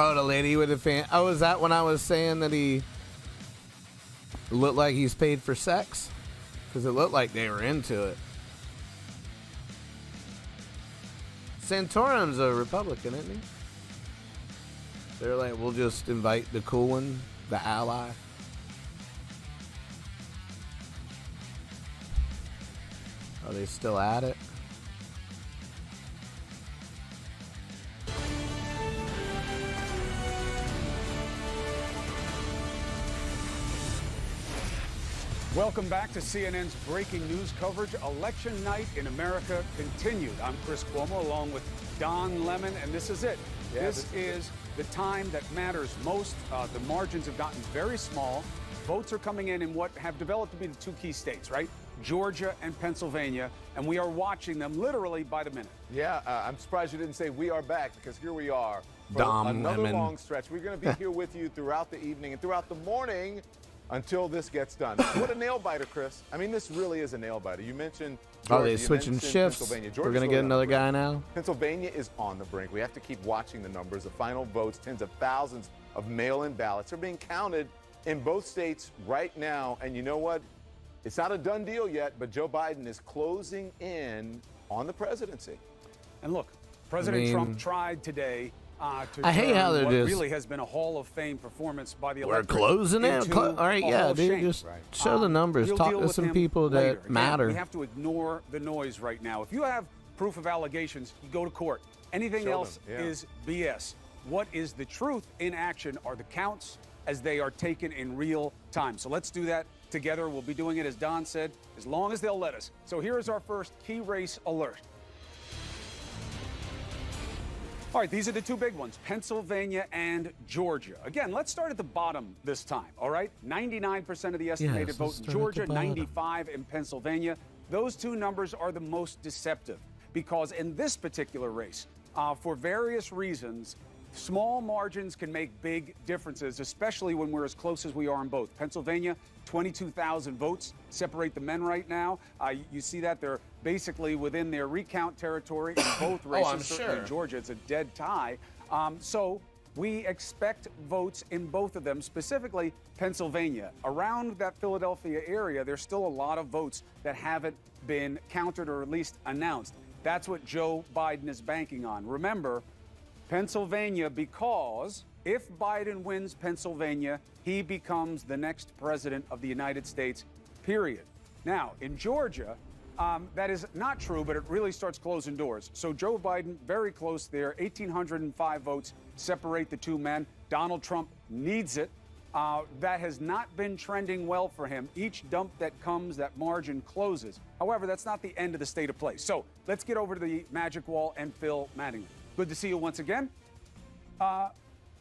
S1: Oh, the lady with the fan. Oh, is that when I was saying that he looked like he's paid for sex? Because it looked like they were into it. Santorum's a Republican, isn't he? They're like, we'll just invite the cool one, the ally. Are they still at it?
S11: Welcome back to CNN's breaking news coverage. Election night in America continued. I'm Chris Cuomo along with Don Lemon, and this is it. Yeah, this is the time that matters most. The margins have gotten very small. Votes are coming in what have developed to be the two key states, right? Georgia and Pennsylvania, and we are watching them literally by the minute.
S12: Yeah, I'm surprised you didn't say we are back, because here we are for
S1: Dom
S12: another
S1: Lemon.
S12: long stretch. We're going to be here with you throughout the evening and throughout the morning until this gets done. What a nail biter, Chris. I mean, this really is a nail biter. You mentioned Georgia,
S1: Oh, they're switching shifts. We're going to get another guy now.
S12: Pennsylvania is on the brink. We have to keep watching the numbers. The final votes, tens of thousands of mail-in ballots are being counted in both states right now. And you know what? It's not a done deal yet, but Joe Biden is closing in on the presidency.
S11: And look, President Trump tried today to
S1: I hate how they're
S11: what
S1: just,
S11: really has been a Hall of Fame performance by the
S1: we're
S11: electorate
S1: closing in.
S11: into
S1: All right,
S11: a
S1: yeah,
S11: Hall of
S1: dude,
S11: shame.
S1: just show the numbers.
S11: We'll
S1: Talk
S11: deal
S1: to
S11: with
S1: some
S11: him
S1: people
S11: later.
S1: that
S11: Again,
S1: matter.
S11: We have to ignore the noise right now. If you have proof of allegations, you go to court. Anything
S12: Show
S11: else
S12: them, yeah.
S11: is BS. What is the truth in action are the counts as they are taken in real time. So let's do that together. We'll be doing it, as Don said, as long as they'll let us. So here is our first key race alert. All right, these are the two big ones, Pennsylvania and Georgia. Again, let's start at the bottom this time, all right? 99% of the estimated vote in Georgia, 95 in Pennsylvania. Those two numbers are the most deceptive because in this particular race, for various reasons, small margins can make big differences, especially when we're as close as we are in both. Pennsylvania, 22,000 votes separate the men right now. You see that they're basically within their recount territory in both races.
S1: I'm
S11: Certainly
S1: sure.
S11: in Georgia, it's a dead tie. So we expect votes in both of them, specifically Pennsylvania. Around that Philadelphia area, there's still a lot of votes that haven't been counted or at least announced. That's what Joe Biden is banking on. Remember, Pennsylvania, because if Biden wins Pennsylvania, he becomes the next president of the United States, period. Now, in Georgia, that is not true, but it really starts closing doors. So Joe Biden, very close there, 1,805 votes separate the two men. Donald Trump needs it. That has not been trending well for him. Each dump that comes, that margin closes. However, that's not the end of the state of play. So let's get over to the Magic Wall and Phil Mattingly. Good to see you once again.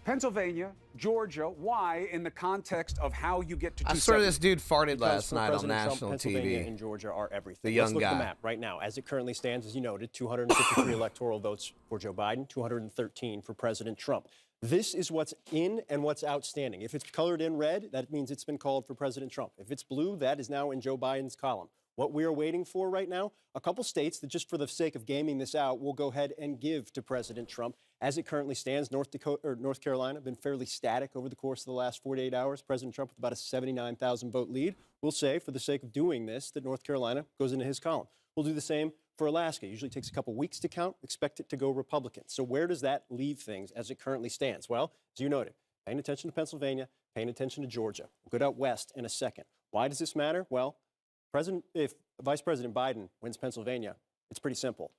S11: Pennsylvania, Georgia, why in the context of how you get to 270?
S1: I swear this dude farted last night on
S13: President Trump,
S1: national
S13: Pennsylvania
S1: TV.
S13: and Georgia are everything.
S1: The young
S13: Let's look
S1: guy.
S13: at the map right now. As it currently stands, as you noted, 253 electoral votes for Joe Biden, 213 for President Trump. This is what's in and what's outstanding. If it's colored in red, that means it's been called for President Trump. If it's blue, that is now in Joe Biden's column. What we are waiting for right now, a couple states that just for the sake of gaming this out, will go ahead and give to President Trump. As it currently stands, North Carolina, been fairly static over the course of the last 48 hours. President Trump with about a 79,000 vote lead. We'll say, for the sake of doing this, that North Carolina goes into his column. We'll do the same for Alaska. It usually takes a couple weeks to count. Expect it to go Republican. So where does that leave things as it currently stands? Well, as you noted, paying attention to Pennsylvania, paying attention to Georgia. We'll go out west in a second. Why does this matter? Well, if Vice President Biden wins Pennsylvania, it's pretty simple.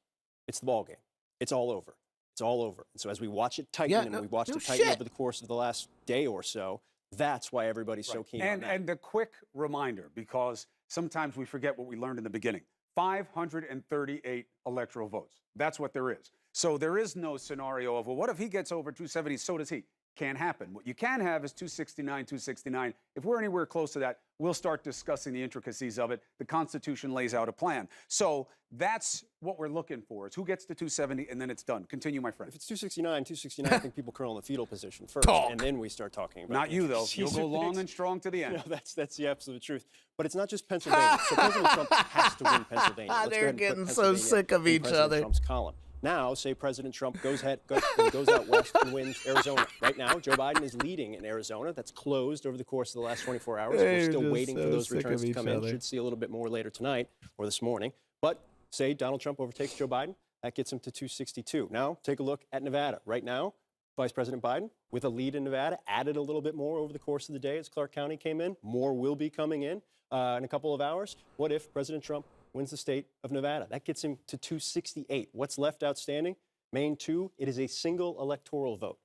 S13: It's the ball game. It's all over. It's all over. And so as we watch it tighten, we watched it tighten over the course of the last day or so, that's why everybody's so keen on that.
S11: And the quick reminder, because sometimes we forget what we learned in the beginning, 538 electoral votes. That's what there is. So there is no scenario of, well, what if he gets over 270, so does he? Can't happen. What you can have is 269. If we're anywhere close to that, we'll start discussing the intricacies of it. The Constitution lays out a plan. So that's what we're looking for, is who gets to 270, and then it's done. Continue, my friend.
S13: If it's 269, I think people curl in the fetal position first, and then we start talking about
S11: Not you, though. You'll go long and strong to the end.
S13: No, that's the absolute truth. But it's not just Pennsylvania. So President Trump has to win Pennsylvania.
S1: They're getting so sick of each other.
S13: Trump's column. Now, say President Trump goes out west and wins Arizona. Right now, Joe Biden is leading in Arizona. That's closed over the course of the last 24 hours. We're still waiting for those returns to come in. Should see a little bit more later tonight or this morning. But say Donald Trump overtakes Joe Biden, that gets him to 262. Now, take a look at Nevada. Right now, Vice President Biden, with a lead in Nevada, added a little bit more over the course of the day as Clark County came in. More will be coming in a couple of hours. What if President Trump wins the state of Nevada? That gets him to 268. What's left outstanding? Main 2, it is a single electoral vote.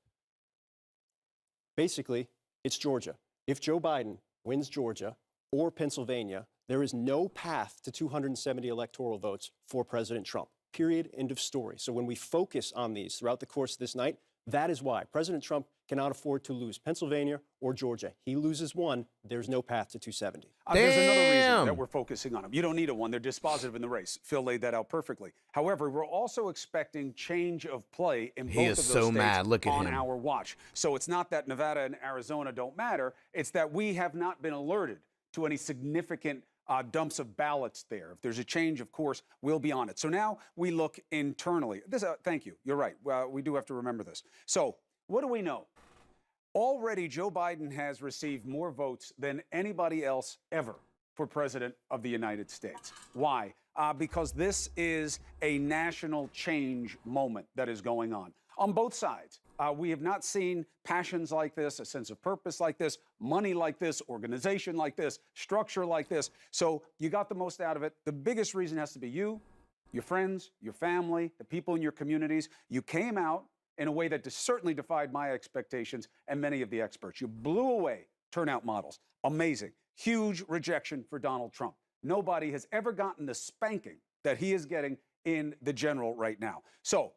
S13: Basically, it's Georgia. If Joe Biden wins Georgia or Pennsylvania, there is no path to 270 electoral votes for President Trump. Period. End of story. So when we focus on these throughout the course of this night, that is why President Trump cannot afford to lose Pennsylvania or Georgia. He loses one, there's no path to 270.
S11: There's another reason that we're focusing on them. You don't need a one. They're dispositive in the race. Phil laid that out perfectly. However, we're also expecting change of play in both of those states on our watch. So it's not that Nevada and Arizona don't matter. It's that we have not been alerted to any significant dumps of ballots there. If there's a change, of course, we'll be on it. So now we look internally. Thank you. You're right. We do have to remember this. So what do we know? Already, Joe Biden has received more votes than anybody else ever for president of the United States. Why? Because this is a national change moment that is going on both sides. We have not seen passions like this, a sense of purpose like this, money like this, organization like this, structure like this. So you got the most out of it. The biggest reason has to be you, your friends, your family, the people in your communities. You came out in a way that certainly defied my expectations and many of the experts. You blew away turnout models. Amazing. Huge rejection for Donald Trump. Nobody has ever gotten the spanking that he is getting in the general right now. So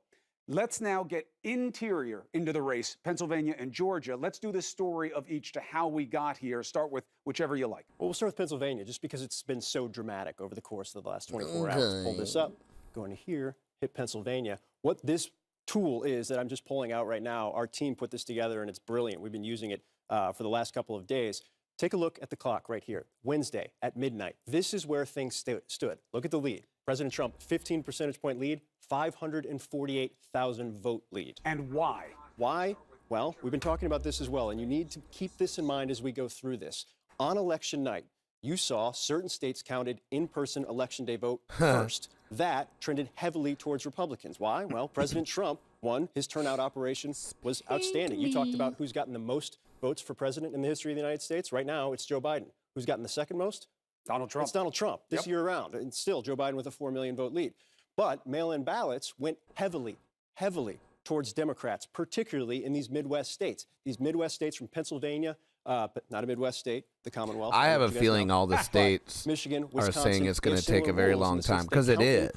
S11: let's now get interior into the race, Pennsylvania and Georgia. Let's do the story of each to how we got here. Start with whichever you like.
S13: Well, we'll start with Pennsylvania, just because it's been so dramatic over the course of the last 24 hours. Pull this up, go into here, hit Pennsylvania. What this tool is that I'm just pulling out right now, our team put this together, and it's brilliant. We've been using it for the last couple of days. Take a look at the clock right here. Wednesday at midnight. This is where things stood. Look at the lead. President Trump, 15 percentage point lead, 548,000 vote lead.
S11: And why?
S13: Why? Well, we've been talking about this as well, and you need to keep this in mind as we go through this. On election night, you saw certain states counted in-person election day vote first. That trended heavily towards Republicans. Why? Well, President Trump won. His turnout operation was outstanding. You talked about who's gotten the most votes for president in the history of the United States. Right now, it's Joe Biden. Who's gotten the second most?
S11: Donald Trump.
S13: It's Donald Trump this year around. And still, Joe Biden with a 4 million vote lead. But mail-in ballots went heavily towards Democrats, particularly in these Midwest states. These Midwest states from Pennsylvania, but not a Midwest state, the Commonwealth.
S1: I have a feeling all the states
S13: Michigan,
S1: are
S13: Wisconsin,
S1: saying it's going to take a very long time, because it is.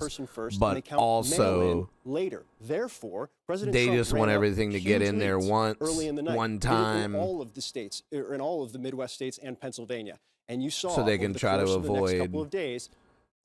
S1: But also,
S13: later. Therefore, President
S1: they
S13: Trump
S1: just want everything to get in there
S13: early in the night,
S1: one time.
S13: In all of the states, or in all of the Midwest states and Pennsylvania. And you saw
S1: so they can try to avoid
S13: the next couple of days,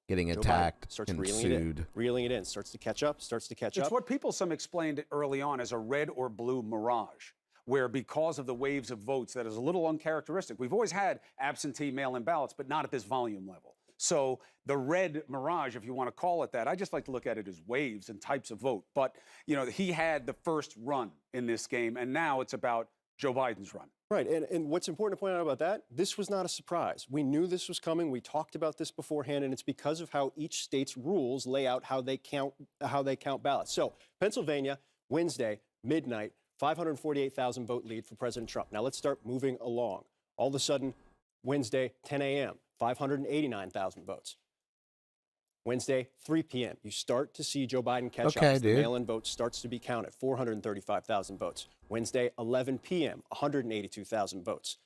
S1: getting attacked and sued.
S13: Reeling it in, starts to catch up.
S11: It's what some explained early on as a red or blue mirage, where because of the waves of votes, that is a little uncharacteristic. We've always had absentee mail-in ballots, but not at this volume level. So the red mirage, if you want to call it that, I just like to look at it as waves and types of vote. But, you know, he had the first run in this game, and now it's about Joe Biden's run.
S13: Right, and what's important to point out about that, this was not a surprise. We knew this was coming. We talked about this beforehand, and it's because of how each state's rules lay out how they count ballots. So Pennsylvania, Wednesday, midnight, 548,000 vote lead for President Trump. Now let's start moving along. All of a sudden, Wednesday, 10 a.m., 589,000 votes. Wednesday, 3 p.m., you start to see Joe Biden catch up. The mail-in vote starts to be counted, 435,000 votes. Wednesday, 11 p.m., 182,000 votes.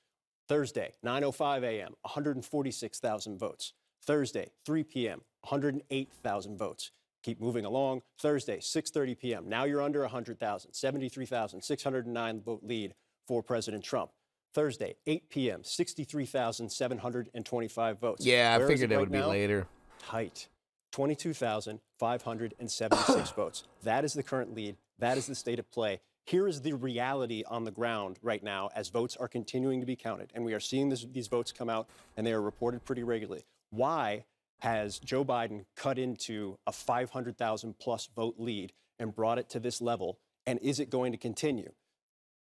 S13: Thursday, 9:05 a.m., 146,000 votes. Thursday, 3 p.m., 108,000 votes. Keep moving along. Thursday, 6:30 p.m., now you're under 100,000, 73,609 vote lead for President Trump. Thursday, 8 p.m., 63,725 votes.
S1: Yeah, I figured it would be later.
S13: Tight. 22,576 votes. That is the current lead. That is the state of play. Here is the reality on the ground right now as votes are continuing to be counted. And we are seeing these votes come out, and they are reported pretty regularly. Why has Joe Biden cut into a 500,000 plus vote lead and brought it to this level? And is it going to continue?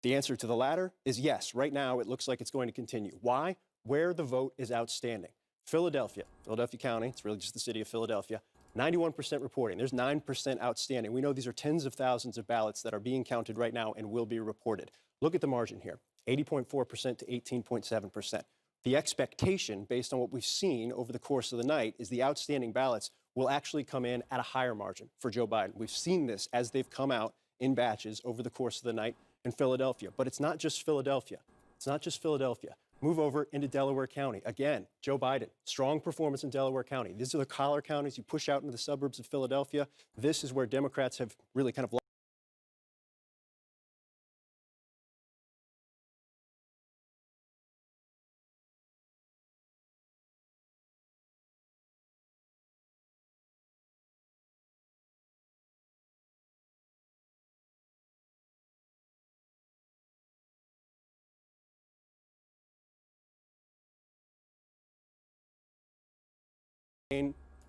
S13: The answer to the latter is yes. Right now, it looks like it's going to continue. Why? Where the vote is outstanding. Philadelphia County, it's really just the city of Philadelphia, 91% reporting. There's 9% outstanding. We know these are tens of thousands of ballots that are being counted right now and will be reported. Look at the margin here, 80.4% to 18.7%. The expectation, based on what we've seen over the course of the night, is the outstanding ballots will actually come in at a higher margin for Joe Biden. We've seen this as they've come out in batches over the course of the night in Philadelphia. But it's not just Philadelphia. It's not just Philadelphia. Move over into Delaware County. Again, Joe Biden, strong performance in Delaware County. These are the collar counties. You push out into the suburbs of Philadelphia. This is where Democrats have really kind of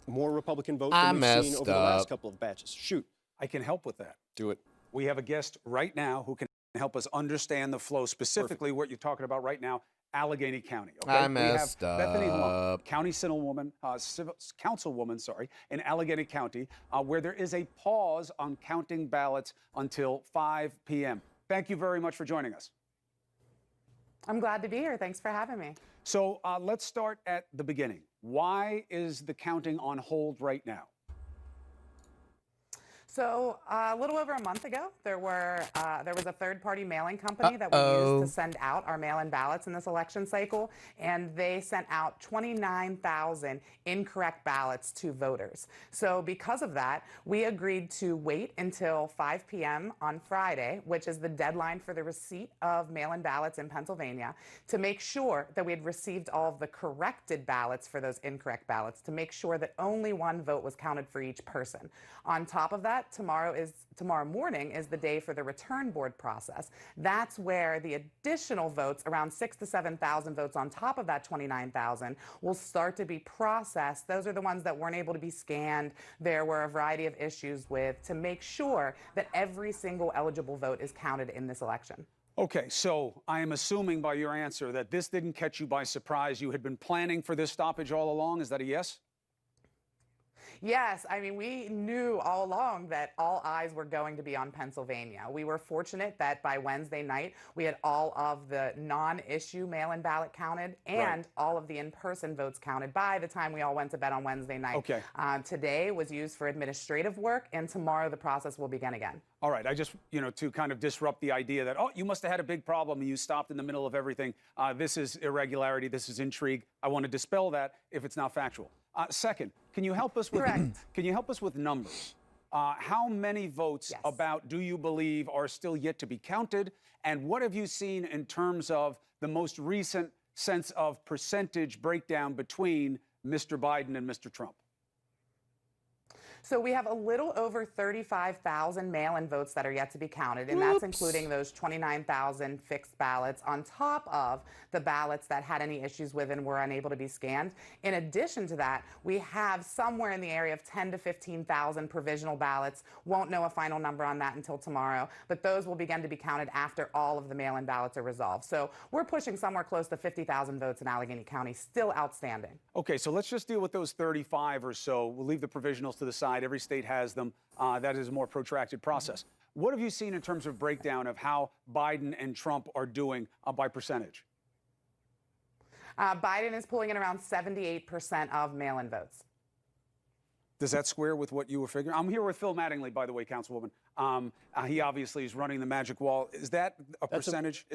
S13: more Republican vote than we've seen over the last couple of batches. Shoot.
S11: I can help with that.
S13: Do it.
S11: We have a guest right now who can help us understand the flow, specifically what you're talking about right now, Allegheny County. Okay?
S1: I messed
S11: we have Bethany Malone,
S1: up.
S11: county councilwoman, in Allegheny County, where there is a pause on counting ballots until 5 p.m. Thank you very much for joining us.
S14: I'm glad to be here. Thanks for having me.
S11: So let's start at the beginning. Why is the counting on hold right now?
S14: So a little over a month ago, there was a third-party mailing company that we used to send out our mail-in ballots in this election cycle, and they sent out 29,000 incorrect ballots to voters. So because of that, we agreed to wait until 5 p.m. on Friday, which is the deadline for the receipt of mail-in ballots in Pennsylvania, to make sure that we had received all of the corrected ballots for those incorrect ballots, to make sure that only one vote was counted for each person. On top of that, tomorrow morning is the day for the return board process. That's where the additional votes, around 6,000 to 7,000 votes on top of that 29,000, will start to be processed. Those are the ones that weren't able to be scanned. There were a variety of issues with to make sure that every single eligible vote is counted in this election.
S11: Okay, so I am assuming by your answer that this didn't catch you by surprise. You had been planning for this stoppage all along. Is that a yes?
S14: Yes, I mean, we knew all along that all eyes were going to be on Pennsylvania. We were fortunate that by Wednesday night, we had all of the non-issue mail-in ballot counted and all of the in-person votes counted by the time we all went to bed on Wednesday night.
S11: Okay.
S14: Today was used for administrative work, and tomorrow the process will begin again.
S11: All right, I just, to kind of disrupt the idea that, oh, you must have had a big problem and you stopped in the middle of everything. This is irregularity, this is intrigue. I want to dispel that if it's not factual. Second, can you help us with numbers? How many votes about do you believe are still yet to be counted? And what have you seen in terms of the most recent sense of percentage breakdown between Mr. Biden and Mr. Trump?
S14: So we have a little over 35,000 mail-in votes that are yet to be counted, and that's including those 29,000 fixed ballots on top of the ballots that had any issues with and were unable to be scanned. In addition to that, we have somewhere in the area of 10 to 15,000 provisional ballots. Won't know a final number on that until tomorrow, but those will begin to be counted after all of the mail-in ballots are resolved. So we're pushing somewhere close to 50,000 votes in Allegheny County, still outstanding.
S11: Okay, so let's just deal with those 35 or so. We'll leave the provisionals to the side. Every state has them. That is a more protracted process. What have you seen in terms of breakdown of how Biden and Trump are doing by percentage?
S14: Biden is pulling in around 78% of mail-in votes.
S11: Does that square with what you were figuring? I'm here with Phil Mattingly, by the way, Councilwoman. He obviously is running the magic wall. Is that a percentage?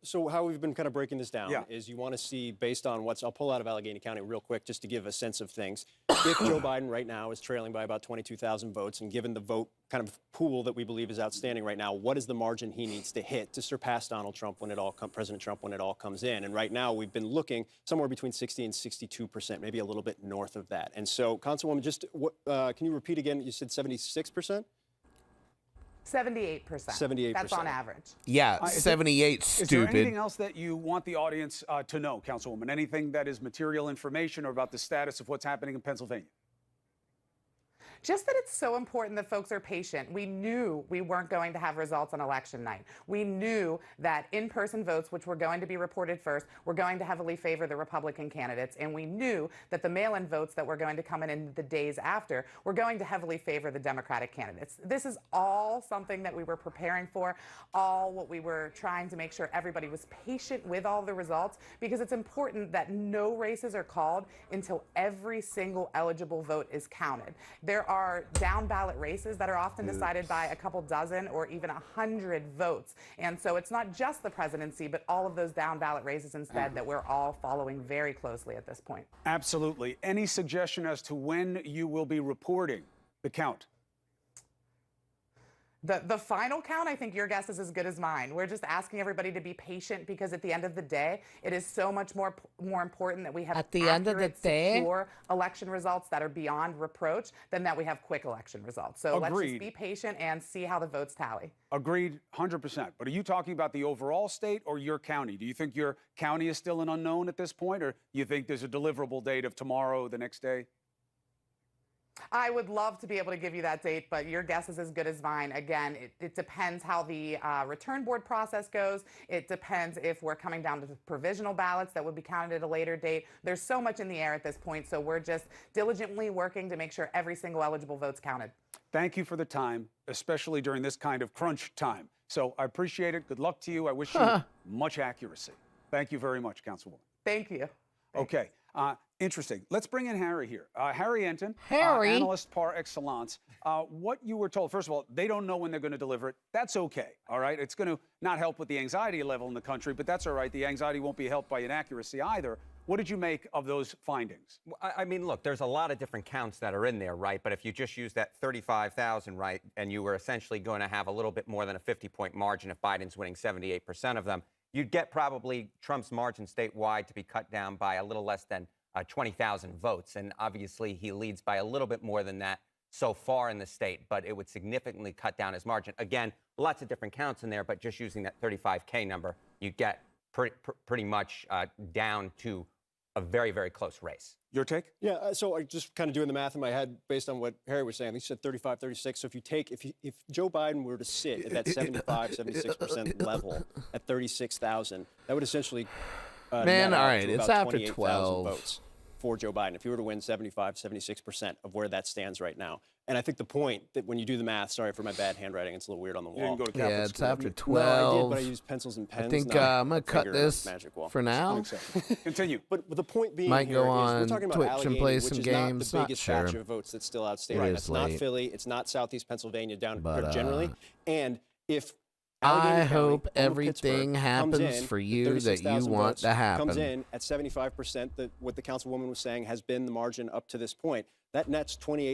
S13: So how we've been kind of breaking this down is you want to see based on I'll pull out of Allegheny County real quick just to give a sense of things. If Joe Biden right now is trailing by about 22,000 votes, and given the vote kind of pool that we believe is outstanding right now, what is the margin he needs to hit to surpass President Trump when it all comes in? And right now we've been looking somewhere between 60 and 62%, maybe a little bit north of that. And so, Councilwoman, just can you repeat again? You said 76%?
S14: 78%.
S13: 78%.
S14: That's on average.
S1: Yeah, 78,
S11: stupid. Is there anything else that you want the audience to know, Councilwoman? Anything that is material information or about the status of what's happening in Pennsylvania?
S14: Just that it's so important that folks are patient. We knew we weren't going to have results on election night. We knew that in-person votes, which were going to be reported first, were going to heavily favor the Republican candidates. And we knew that the mail-in votes that were going to come in the days after were going to heavily favor the Democratic candidates. This is all something that we were preparing for, all what we were trying to make sure everybody was patient with all the results, because it's important that no races are called until every single eligible vote is counted. There are down ballot races that are often decided by a couple dozen or even 100 votes. And so it's not just the presidency, but all of those down ballot races instead that we're all following very closely at this point.
S11: Absolutely. Any suggestion as to when you will be reporting the count?
S14: The final count, I think your guess is as good as mine. We're just asking everybody to be patient, because at the end of the day, it is so much more important that we have secure election results that are beyond reproach than that we have quick election results. So let's just be patient and see how the votes tally.
S11: Agreed, 100%. But are you talking about the overall state or your county? Do you think your county is still an unknown at this point, or you think there's a deliverable date of tomorrow, the next day?
S14: I would love to be able to give you that date, but your guess is as good as mine. Again, it depends how the return board process goes. It depends if we're coming down to the provisional ballots that would be counted at a later date. There's so much in the air at this point, so we're just diligently working to make sure every single eligible vote's counted.
S11: Thank you for the time, especially during this kind of crunch time. So I appreciate it. Good luck to you. I wish you much accuracy. Thank you very much, Councilwoman.
S14: Thank you.
S11: Okay. Interesting. Let's bring in Harry here. Harry Enton,
S1: Harry.
S11: Analyst par excellence. What you were told, first of all, they don't know when they're going to deliver it. That's okay, all right? It's going to not help with the anxiety level in the country, but that's all right. The anxiety won't be helped by inaccuracy either. What did you make of those findings?
S15: I mean, look, there's a lot of different counts that are in there, right? But if you just use that 35,000, right, and you were essentially going to have a little bit more than a 50-point margin if Biden's winning 78% of them, you'd get probably Trump's margin statewide to be cut down by a little less than 20,000 votes. And obviously, he leads by a little bit more than that so far in the state, but it would significantly cut down his margin. Again, lots of different counts in there, but just using that 35K number, you get pretty much down to a very, very close race.
S11: Your take?
S13: Yeah, so I just kind of doing the math in my head based on what Harry was saying. He said 35, 36. So if Joe Biden were to sit at that 75, 76% level at 36,000, that would essentially
S1: Man, all right, it's after
S13: 28,000
S1: 12
S13: votes for Joe Biden if he were to win 75, 76% of where that stands right now. And I think the point that when you do the math, sorry for my bad handwriting, it's a little weird on the wall.
S11: You didn't go to Catholic
S1: it's
S11: school,
S1: after
S11: did
S1: 12.
S13: No, I did, but I used pencils and pens.
S1: I think I'm going to cut this for now.
S11: Continue.
S13: But the point being
S1: Might
S13: here
S1: go
S13: is
S1: on
S13: we're talking about
S1: Twitch and
S13: Allegheny,
S1: play
S13: which
S1: some
S13: is
S1: games.
S13: not the
S1: Not
S13: biggest
S1: sure.
S13: batch of votes that's still outstanding.
S1: It
S13: That's
S1: is
S13: not
S1: late.
S13: Philly. It's not Southeast Pennsylvania down
S1: But,
S13: generally. And if
S1: I
S13: Allegheny
S1: hope
S13: County,
S1: everything
S13: Pittsburgh,
S1: happens
S13: comes in,
S1: for you that you
S13: 36,000
S1: want
S13: votes,
S1: to happen.
S13: Comes in at 75%, that what the councilwoman was saying has been the margin up to this point. That nets 28,000